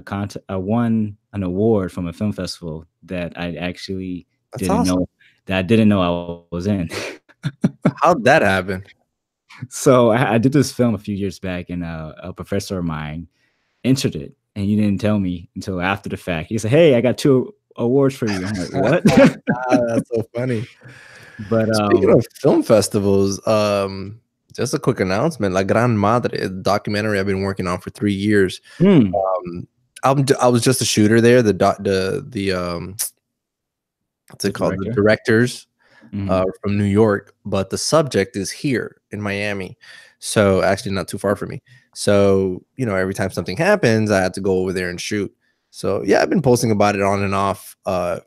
an award from a film festival that I actually didn't know I was in. How'd that happen? So I did this film a few years back, and a professor of mine entered it, and he didn't tell me until after the fact. He said, "Hey, I got 2 awards for you." I'm like, "What?" That's so funny. But speaking of film festivals, just a quick announcement: La Gran Madre, a documentary I've been working on for 3 years. I was just a shooter there. What's it called? The directors from New York, but the subject is here in Miami. So actually not too far from me. So, every time something happens, I had to go over there and shoot. So yeah, I've been posting about it on and off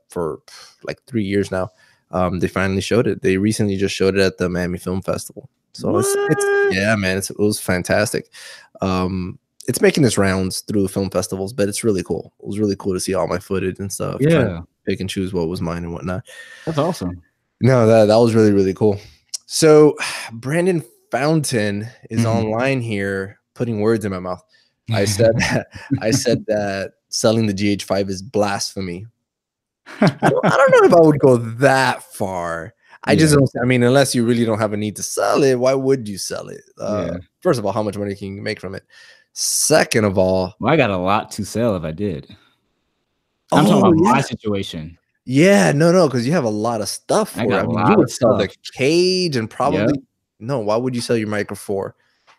for like 3 years now. They finally showed it. They recently just showed it at the Miami Film Festival. So it's yeah, man, it was fantastic. It's making its rounds through the film festivals, but it's really cool. It was really cool to see all my footage and stuff. Yeah, pick and choose what was mine and whatnot. That's awesome. No, that was really, really cool. So Brandon Fountain is online here putting words in my mouth. I said that selling the GH5 is blasphemy. I don't know if I would go that far. I just don't. I mean, unless you really don't have a need to sell it, why would you sell it? First of all, how much money can you make from it? Second of all, I got a lot to sell if I did. I'm talking about my situation. Yeah, no, because you have a lot of stuff for it. I mean, you would sell the cage and probably no. Why would you sell your Micro Four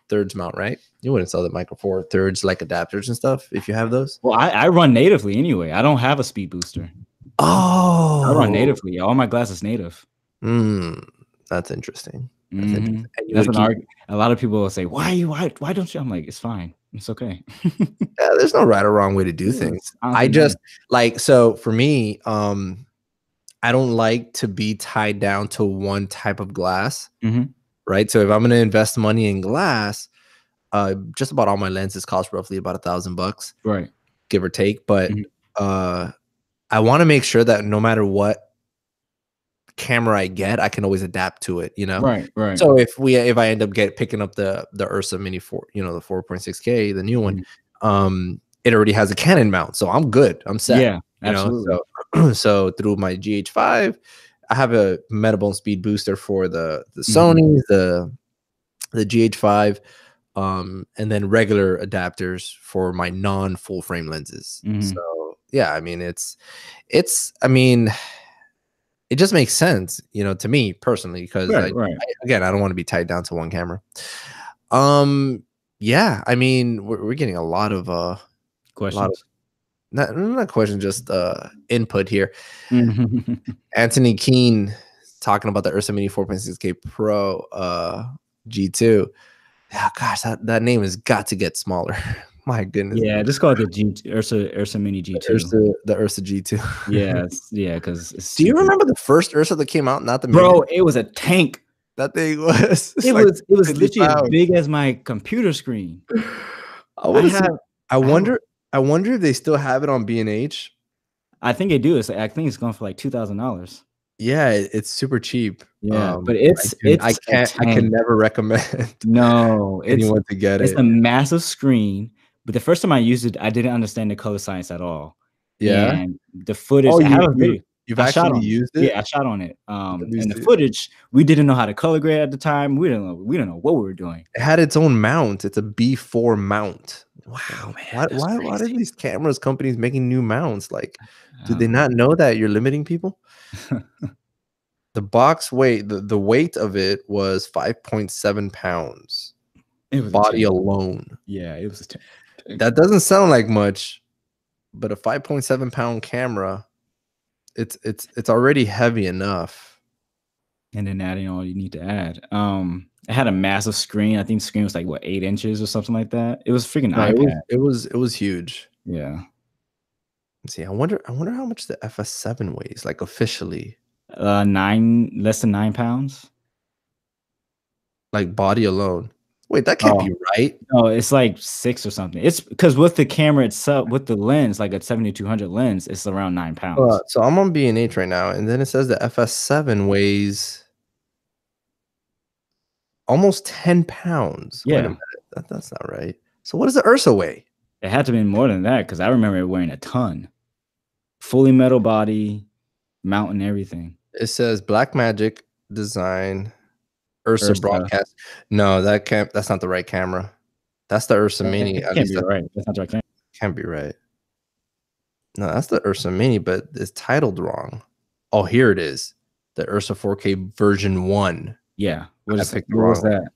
Thirds mount? Right? You wouldn't sell the Micro Four Thirds like adapters and stuff if you have those. Well, I run natively anyway. I don't have a speed booster. I run Oh, natively. All my glass is native. that's interesting. That's Mm-hmm. interesting. And you That's would an keep. argument. A lot of people will say, why don't you? I'm like, it's fine. It's okay. Yeah, there's no right or wrong way to do Yeah, things. it's honestly I none. just like so for me, I don't like to be tied down to one type of glass, Mm-hmm. right? So if I'm gonna invest money in glass, just about all my lenses cost roughly about $1,000, Right. give or take. But Mhm. I want to make sure that no matter what camera I get, I can always adapt to it, you know? Right. Right. So if I end up picking up the Ursa Mini 4, you know, the 4.6K, the new one, Mhm. it already has a Canon mount, so I'm good. I'm set, Yeah. you know. Absolutely. So through my GH5, I have a Metabone speed booster for the Mhm. Sony, the GH5, and then regular adapters for my non full frame lenses. Mhm. So yeah, I mean I mean it just makes sense, you know, to me personally, because Right. Right. again, I don't want to be tied down to one camera. Um, yeah, I mean, we're getting a lot of Questions. not questions, just input here. Mhm. Anthony Keene talking about the Ursa Mini 4.6K Pro G2. Yeah, gosh, that name has got to get smaller. My goodness. Yeah. Just call it the Ursa Mini G2. The Ursa G2. Yeah. Yeah. Because it's Do you cheaper. remember the first Ursa that came out? Not the mini. Bro, it was a tank. That thing was it's It like was it was 50 literally as pounds. big as my computer screen. I I want to see. have I I have wonder. I wonder if they still have it on B&H. I think they do. I think it's going for like $2,000. Yeah, it's super cheap. Yeah, but I it's can. I a can't. I can tank. never recommend No, anyone to get it's it. a massive screen, but the first time I used it, I didn't understand the color science at all. Yeah. And the footage, Oh, I have a video. you've I shot actually on it. used it. Yeah, I shot on it. Let me And the see. footage, we didn't know how to color grade at the time. We didn't know what we were doing. It had its own mount. It's a B4 mount. Oh Wow. man, that's Why are crazy. these cameras companies making new mounts? Like, do I they don't know. not know that you're limiting people? The box weight, the weight of it was 5.7 pounds. It was a Body tank. alone. Yeah, it was a tank. That doesn't sound like much, but a 5.7-pound camera, it's already heavy enough. And then adding all you need to add. It had a massive screen. I think the screen was like what 8 inches or something like that. It was freaking No, iPad. it was huge. Yeah. Let's see. I wonder how much the FS7 weighs, like officially, Less than 9 pounds. like body alone. Wait, that can't Oh be right. no, it's like 6 or something. It's because with the camera itself, with the lens, like a 7200 lens, it's around 9 pounds. So I'm on B&H right now, and then it says the FS7 weighs almost 10 pounds. Wait a Yeah, minute, that's not right. So what does the Ursa weigh? it had to be more than that because I remember it weighing a ton. Fully metal body, mount and everything. It says Black Magic Design Ursa Ursa. broadcast. No, that's not the right camera. That's the Ursa Mini. It At can't least be that right. That's not the right camera. can't be right. No, that's the Ursa Mini, but it's titled wrong. Oh, here it is. The Ursa 4K version 1. Yeah. I picked the What was wrong one. that?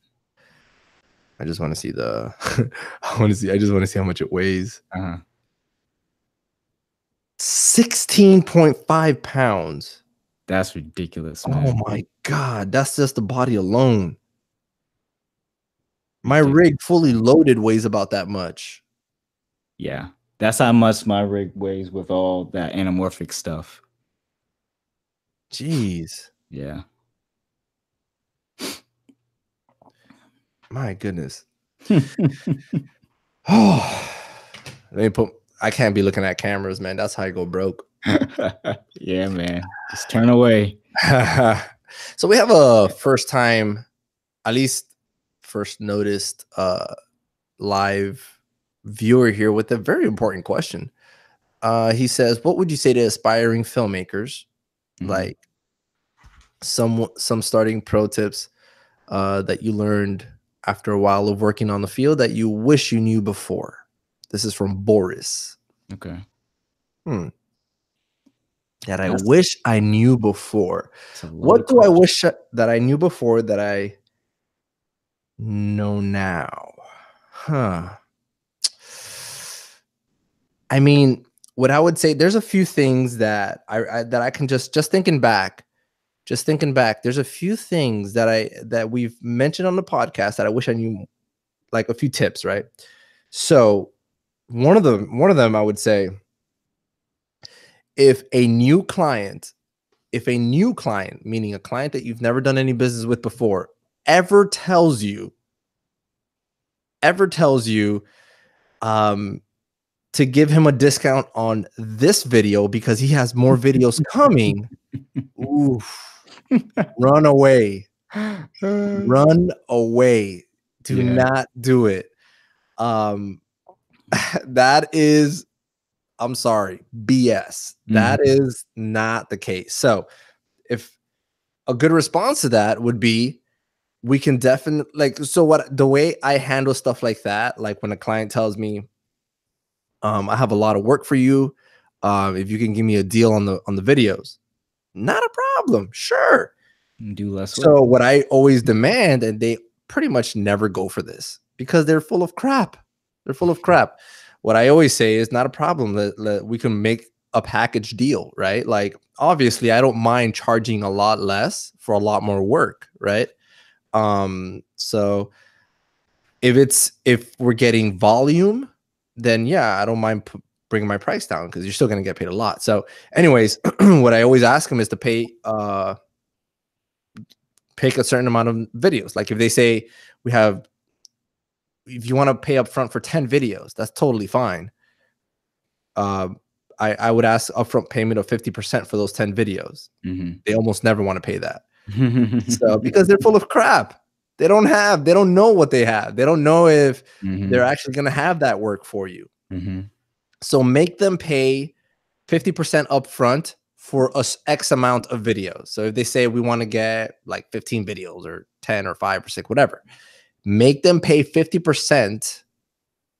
I just want to see I just want to see how much it weighs. 16.5 pounds. That's ridiculous, Oh man. my God. That's just the body alone. My Ridiculous. rig fully loaded weighs about that much. Yeah. That's how much my rig weighs with all that anamorphic stuff. Jeez. Yeah. My goodness. Oh, I can't be looking at cameras, man. That's how I go broke. Yeah, man. Just turn away. So we have a first time, at least first noticed live viewer here with a very important question. He says, what would you say to aspiring filmmakers, like some starting pro tips that you learned after a while of working on the field that you wish you knew before? This is from Boris. Okay. That I wish I knew before. What do I wish that I knew before that I know now? I mean, what I would say, there's a few things that I can just thinking back, there's a few things that we've mentioned on the podcast that I wish I knew, like a few tips, right? So one of them I would say, if a new client, meaning a client that you've never done any business with before, ever tells you to give him a discount on this video because he has more videos coming, oof, run away. Run away. Do not do it. That is, I'm sorry, BS. That is not the case. So if a good response to that would be, we can definitely, like, so what, the way I handle stuff like that, like when a client tells me, I have a lot of work for you, if you can give me a deal on the videos, not a problem, sure, do less work. So what I always demand, and they pretty much never go for this because they're full of crap. What I always say is, not a problem. We can make a package deal, right? Like, obviously, I don't mind charging a lot less for a lot more work, right? So if we're getting volume, then yeah, I don't mind bringing my price down because you're still going to get paid a lot. So anyways, what I always ask them is to pick a certain amount of videos. Like if they say if you want to pay up front for 10 videos, that's totally fine. I would ask upfront payment of 50% for those 10 videos. They almost never want to pay that. So because they're full of crap. They don't know what they have. They don't know if they're actually going to have that work for you. So make them pay 50% upfront for X amount of videos. So if they say we want to get like 15 videos or 10 or 5 or 6, whatever, make them pay 50%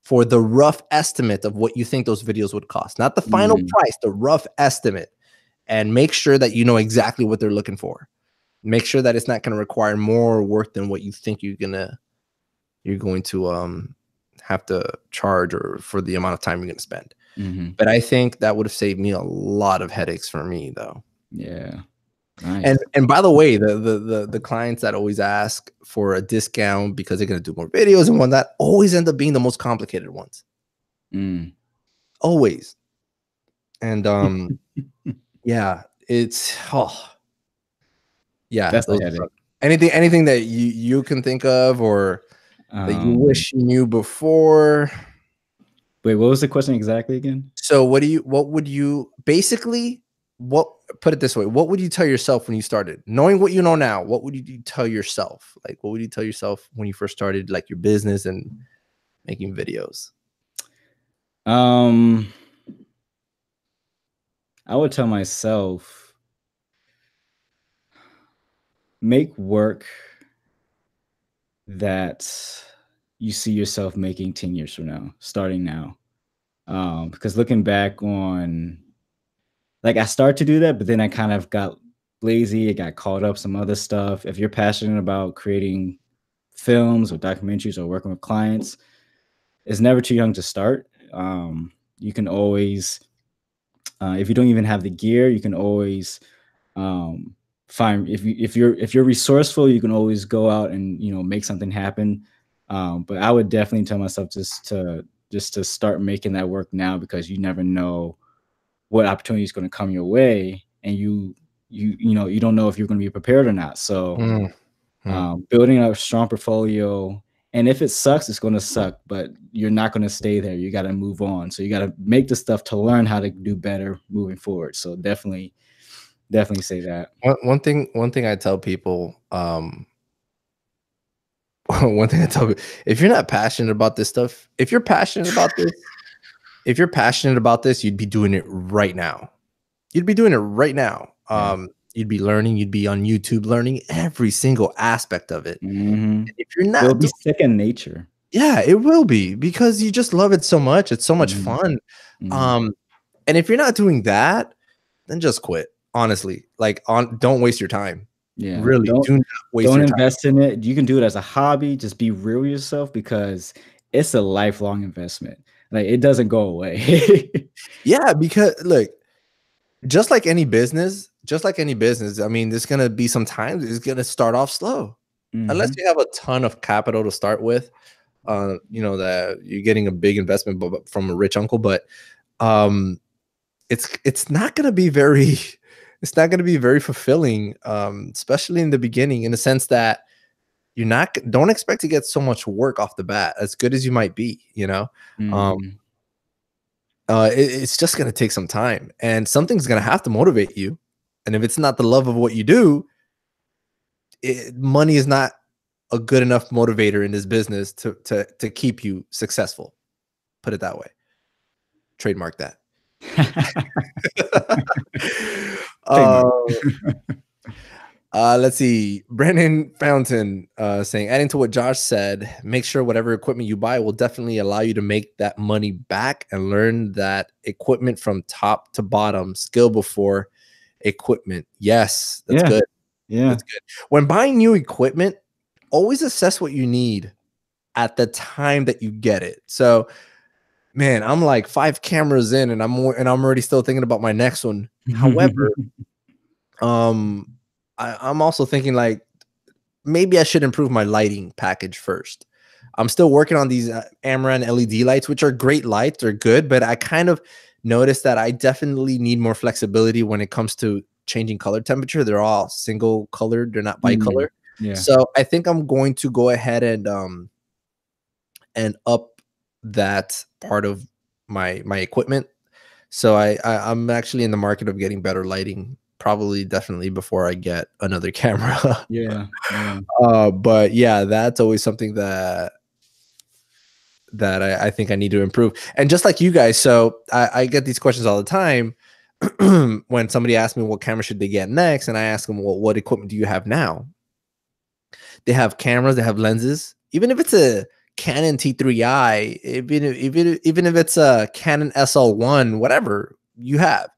for the rough estimate of what you think those videos would cost, not the final price, the rough estimate, and make sure that you know exactly what they're looking for. Make sure that it's not going to require more work than what you think you're going to have to charge, or for the amount of time you're going to spend. But I think that would have saved me a lot of headaches for me, though. Yeah. Nice. And by the way, the clients that always ask for a discount because they're going to do more videos and whatnot always end up being the most complicated ones. Always. And yeah, it's yeah. That's a headache. Anything that you can think of, or that you wish you knew before? Wait, what was the question exactly again? So put it this way, what would you tell yourself when you started? Knowing what you know now, what would you tell yourself? Like, what would you tell yourself when you first started, like, your business and making videos? I would tell myself, make work that you see yourself making 10 years from now, starting now. Because looking back on, like, I started to do that, but then I kind of got lazy. I got caught up some other stuff. If you're passionate about creating films or documentaries or working with clients, it's never too young to start. You can always, if you don't even have the gear, you can always find, if you're resourceful, you can always go out and, make something happen. But I would definitely tell myself just to start making that work now, because you never know what opportunity is going to come your way, and you don't know if you're going to be prepared or not. So building a strong portfolio, and if it sucks, it's going to suck, but you're not going to stay there. You got to move on. So you got to make the stuff to learn how to do better moving forward. So definitely say that. One thing I tell people, if you're not passionate about this stuff, if you're passionate about this, you'd be doing it right now. You'd be You'd be learning. You'd be on YouTube learning every single aspect of it. If you're not, it'll be second nature. Yeah, it will be, because you just love it so much. It's so much fun. And if you're not doing that, then just quit. Honestly, don't waste your time. Yeah, really, do not waste don't your invest time. in it. You can do it as a hobby. Just be real with yourself, because it's a lifelong investment. Like it doesn't go away. Yeah, because look, just like any business, I mean, there's gonna be some times it's gonna start off slow. Unless you have a ton of capital to start with, you know, that you're getting a big investment from a rich uncle, but it's not gonna be very it's not gonna be very fulfilling, especially in the beginning, in the sense that don't expect to get so much work off the bat, as good as you might be, you know. It's just going to take some time, and something's going to have to motivate you. And if it's not the love of what you do, money is not a good enough motivator in this business to keep you successful. Put it that way. Trademark that. Let's see. Brandon Fountain saying, adding to what Josh said, make sure whatever equipment you buy will definitely allow you to make that money back and learn that equipment from top to bottom. Skill before equipment. Yes, that's good. Yeah, that's good. When buying new equipment, always assess what you need at the time that you get it. So, man, I'm like 5 cameras in, and I'm already still thinking about my next one. However, I'm also thinking like maybe I should improve my lighting package first. I'm still working on these Amaran LED lights, which are great lights. They're good, but I kind of noticed that I definitely need more flexibility when it comes to changing color temperature. They're all single colored. They're not bicolor. So I think I'm going to go ahead and up that part of my equipment. So I'm actually in the market of getting better lighting, definitely before I get another camera. But yeah, that's always something that I think I need to improve. And just like you guys, so I get these questions all the time when somebody asks me what camera should they get next, and I ask them, well, what equipment do you have now? They have cameras, they have lenses. Even if it's a Canon T3i, even if it's a Canon SL1, whatever you have,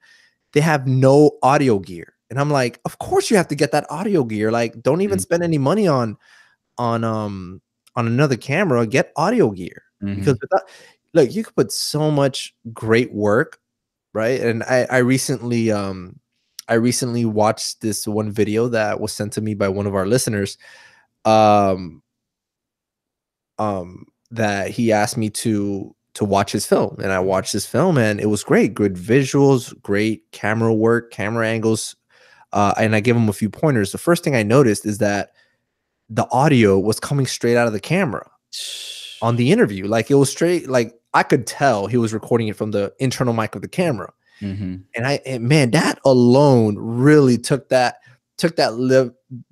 they have no audio gear. And I'm like, of course you have to get that audio gear. Like, don't even spend any money on another camera. Get audio gear. Because look, you could put so much great work, right? And I recently watched this one video that was sent to me by one of our listeners, that he asked me to watch his film, and I watched his film, and it was great. Good visuals, great camera work, camera angles, and I gave him a few pointers. The first thing I noticed is that the audio was coming straight out of the camera on the interview. Like, it was straight, like I could tell he was recording it from the internal mic of the camera. And man, that alone really took the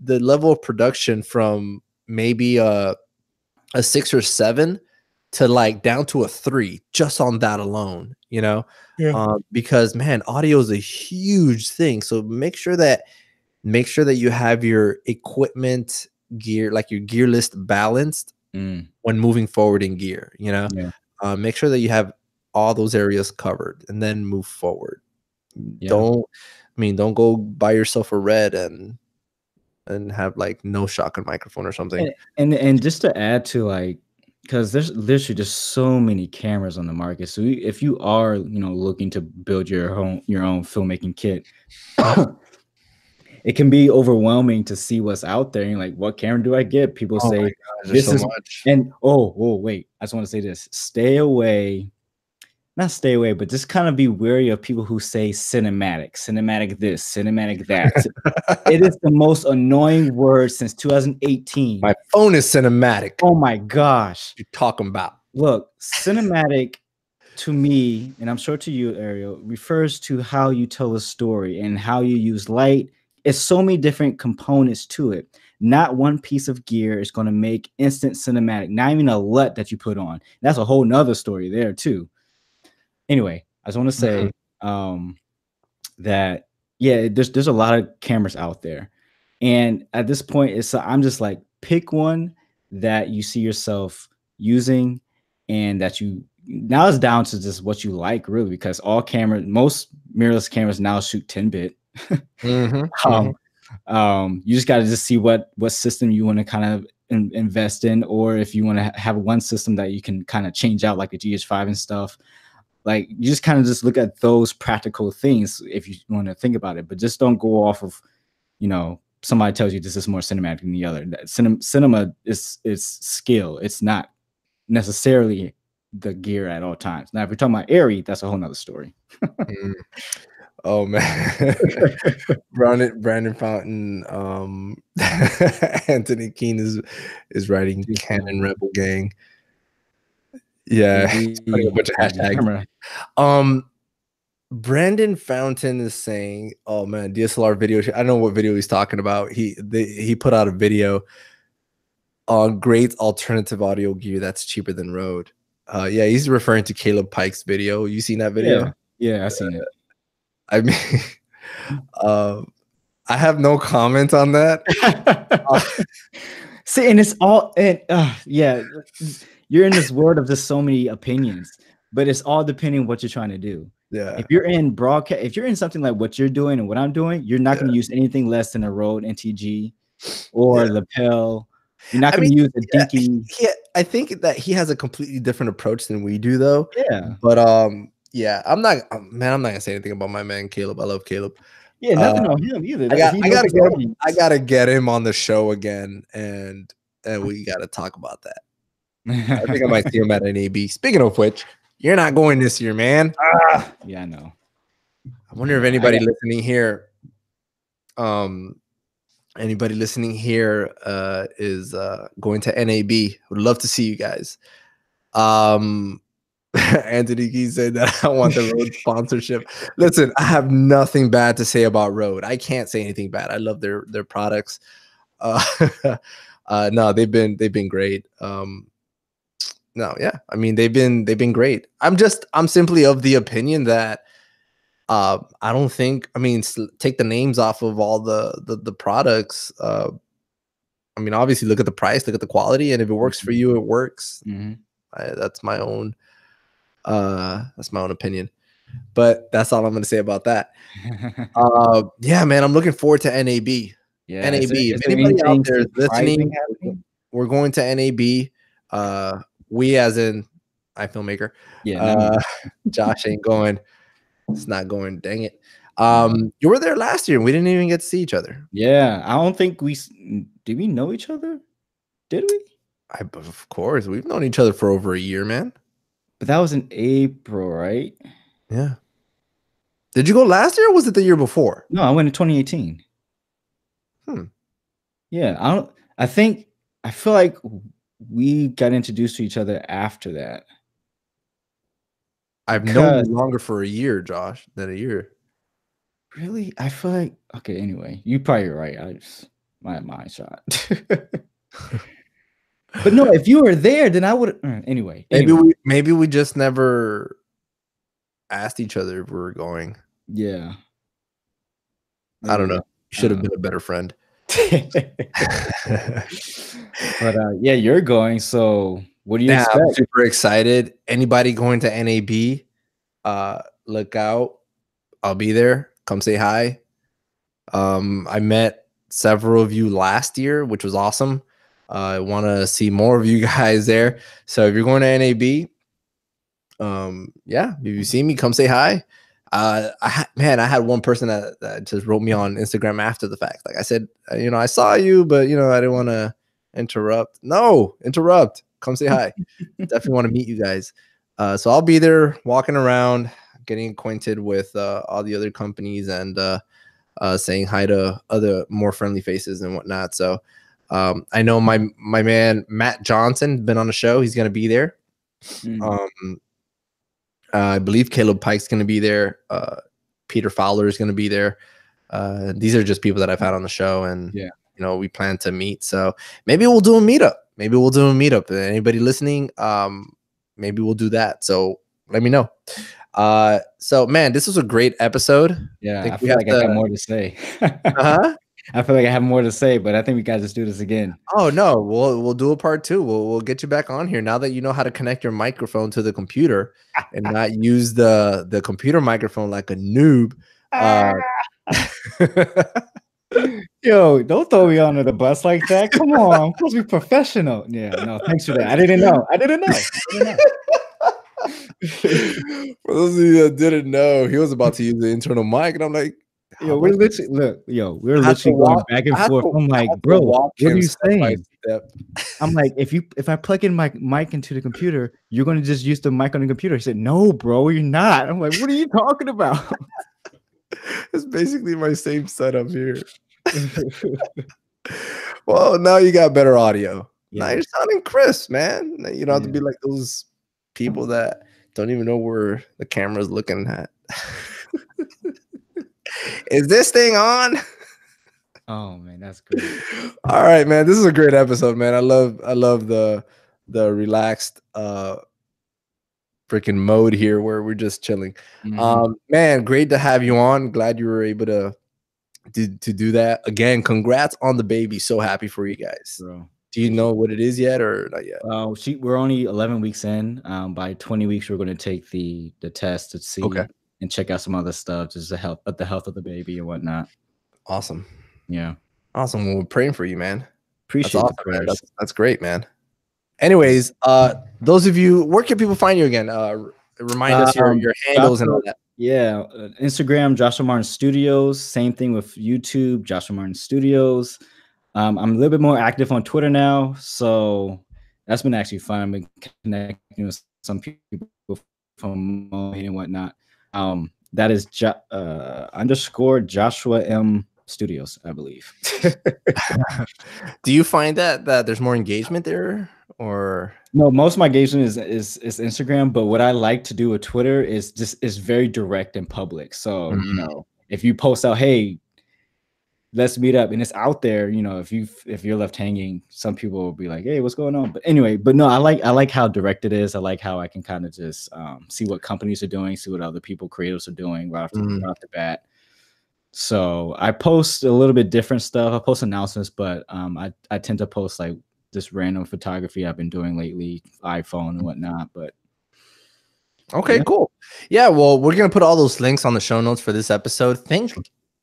level of production from maybe a 6 or 7 to like down to a 3 just on that alone, you know. Because man, audio is a huge thing. So make sure that you have your equipment gear, like your gear list, balanced when moving forward in gear, you know. Make sure that you have all those areas covered, and then move forward. Don't go buy yourself a Red and have like no shotgun microphone or something. And just to add to, like, because there's literally just so many cameras on the market. So if you are, you know, looking to build your own filmmaking kit, it can be overwhelming to see what's out there. And like, what camera do I get? People say this is much. And wait, I just want to say this: not stay away, but just kind of be wary of people who say cinematic this, cinematic that. It is the most annoying word since 2018. My phone is cinematic. Oh my gosh. What you're talking about? Look, cinematic to me, and I'm sure to you, Ariel, refers to how you tell a story and how you use light. It's so many different components to it. Not one piece of gear is going to make instant cinematic, not even a LUT that you put on. That's a whole nother story there too. Anyway, I just want to say that, yeah, there's a lot of cameras out there. And at this point, I'm just like, pick one that you see yourself using, and that now it's down to just what you like, really, because most mirrorless cameras now shoot 10-bit. You just got to just see what system you want to kind of invest in, or if you want to have one system that you can kind of change out, like the GH5 and stuff. Like, you just kind of just look at those practical things if you want to think about it, but just don't go off of, you know, somebody tells you this is more cinematic than the other. Cinema is skill. It's not necessarily the gear at all times. Now, if we're talking about Airy, that's a whole nother story. Oh man. Brandon Fountain, Anthony Keene is writing Canon Rebel Gang. Yeah, he's putting a bunch of hashtags. Brandon Fountain is saying, "Oh man, DSLR video. I don't know what video he's talking about. He put out a video on great alternative audio gear that's cheaper than Rode. Yeah, he's referring to Caleb Pike's video. You seen that video? Yeah, I seen it. I mean, I have no comment on that. See, and it's all, and yeah, you're in this world of just so many opinions, but it's all depending on what you're trying to do. Yeah. If you're in broadcast, if you're in something like what you're doing and what I'm doing, you're not going to use anything less than a Rode NTG or lapel. You're not going to use a dinky. I think that he has a completely different approach than we do, though. Yeah. But yeah, I'm not gonna say anything about my man Caleb. I love Caleb. Yeah, nothing on him either. I gotta get him on the show again, and we gotta talk about that. I think I might see him at NAB. Speaking of which, you're not going this year, man. Yeah, I know. I wonder if anybody listening here, is going to NAB. Would love to see you guys. Anthony Key said that I want the Rode sponsorship. Listen, I have nothing bad to say about Rode. I can't say anything bad. I love their products. No, they've been great. No, yeah, I mean they've been great. I'm simply of the opinion that I don't think. I mean, take the names off of all the products. I mean, obviously, look at the price, look at the quality, and if it works for you, it works. That's my own opinion, but that's all I'm going to say about that. Yeah, man, I'm looking forward to NAB. Yeah, NAB. If anybody out there is listening, we're going to NAB. We, as in iFilmmaker. Yeah, Josh ain't going. It's not going. Dang it. You were there last year, and we didn't even get to see each other. Yeah, I don't think did we know each other? Did we? Of course, we've known each other for over a year, man. But that was in April, right? Yeah. Did you go last year, or was it the year before? No, I went in 2018. Yeah, I feel like we got introduced to each other after that. I've known you longer for a year, Josh, than a year. Really? I feel like, okay, anyway, you probably right. My mind shot. But no, if you were there, then I would. Anyway, maybe we just never asked each other if we were going. Yeah, I don't know. You should have been a better friend. But yeah, you're going. So what do you expect? I'm super excited. Anybody going to NAB? Look out! I'll be there. Come say hi. I met several of you last year, which was awesome. I want to see more of you guys there. So if you're going to NAB, yeah, if you see me, come say hi. I had one person that just wrote me on Instagram after the fact. Like I said, I saw you, but I didn't want to interrupt. No, interrupt. Come say hi. Definitely want to meet you guys. So I'll be there walking around, getting acquainted with all the other companies and saying hi to other more friendly faces and whatnot. So I know my man Matt Johnson been on the show. He's gonna be there. I believe Caleb Pike's gonna be there. Peter Fowler is gonna be there. These are just people that I've had on the show, and we plan to meet. So maybe we'll do a meetup. Anybody listening, maybe we'll do that. So let me know. So man, this was a great episode. Yeah, I feel like I got more to say. I feel like I have more to say, but I think we got to just do this again. Oh no, we'll do a part 2. We'll get you back on here now that you know how to connect your microphone to the computer and not use the computer microphone like a noob. Yo, don't throw me under the bus like that. Come on, I'm supposed to be professional. Yeah, no, thanks for that. I didn't know. I didn't know. For those of you that didn't know, he was about to use the internal mic, and I'm like, how Yo, about we're I had to literally going walk, back and I had forth. to, I'm I like, had to bro, walk what are him you step by saying? step. I'm like, if I plug in my mic into the computer, you're gonna just use the mic on the computer. He said, no, bro, you're not. I'm like, what are you talking about? It's basically my same setup here. Well, now you got better audio. Now Yeah. you're sounding crisp, man. Now you don't have to be Yeah. like those people that don't even know where the camera's looking at. Is this thing on? Oh man, that's great. All right, man. This is a great episode, man. I love the relaxed freaking mode here where we're just chilling. Man, great to have you on. Glad you were able to do that. Again, congrats on the baby. So happy for you guys. Bro. Do you know what it is yet or not yet? We're only 11 weeks in. By 20 weeks, we're going to take the test to see and check out some other stuff, just the health of the baby and whatnot. Awesome. Yeah. Awesome. Well, we're praying for you, man. Appreciate that's awesome, man. That's great, man. Anyways, those of you, where can people find you again? Remind us your handles and all that. Yeah, Instagram, Joshua Martin Studios. Same thing with YouTube, Joshua Martin Studios. I'm a little bit more active on Twitter now, so that's been actually fun. I've been connecting with some people from and whatnot. That is _ Joshua M Studios, I believe. Do you find that there's more engagement there, or no? Most of my engagement is Instagram, but what I like to do with Twitter is very direct and public. So you know, if you post out, hey, let's meet up, and it's out there, you know, if you're left hanging, some people will be like, hey, what's going on? But anyway, no, I like how direct it is. I like how I can kind of just see what companies are doing, see what other people, creators are doing right off the bat. So I post a little bit different stuff. I post announcements, but I tend to post like just random photography I've been doing lately, iPhone and whatnot. But okay, cool. Yeah, well, we're gonna put all those links on the show notes for this episode.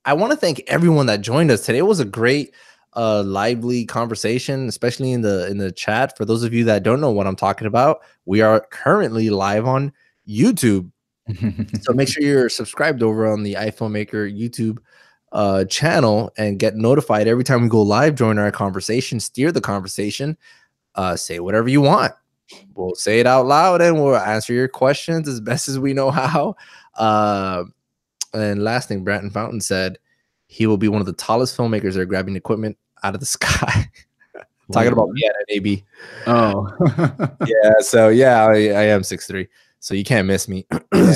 I want to thank everyone that joined us today. It was a great, lively conversation, especially in the chat. For those of you that don't know what I'm talking about, we are currently live on YouTube. So make sure you're subscribed over on the iFilmmaker YouTube channel and get notified every time we go live. Join our conversation, steer the conversation, say whatever you want. We'll say it out loud and we'll answer your questions as best as we know how. And last thing, Bratton Fountain said he will be one of the tallest filmmakers that are grabbing equipment out of the sky. Talking about me at NAB. Oh, yeah. So yeah, I am 6'3", so you can't miss me.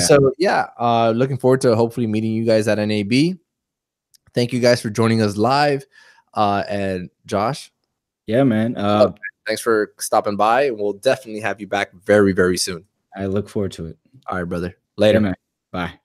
So yeah, looking forward to hopefully meeting you guys at NAB. Thank you guys for joining us live. And Josh. Yeah, man. Thanks for stopping by, and we'll definitely have you back very, very soon. I look forward to it. All right, brother. Later. Yeah, man. Bye.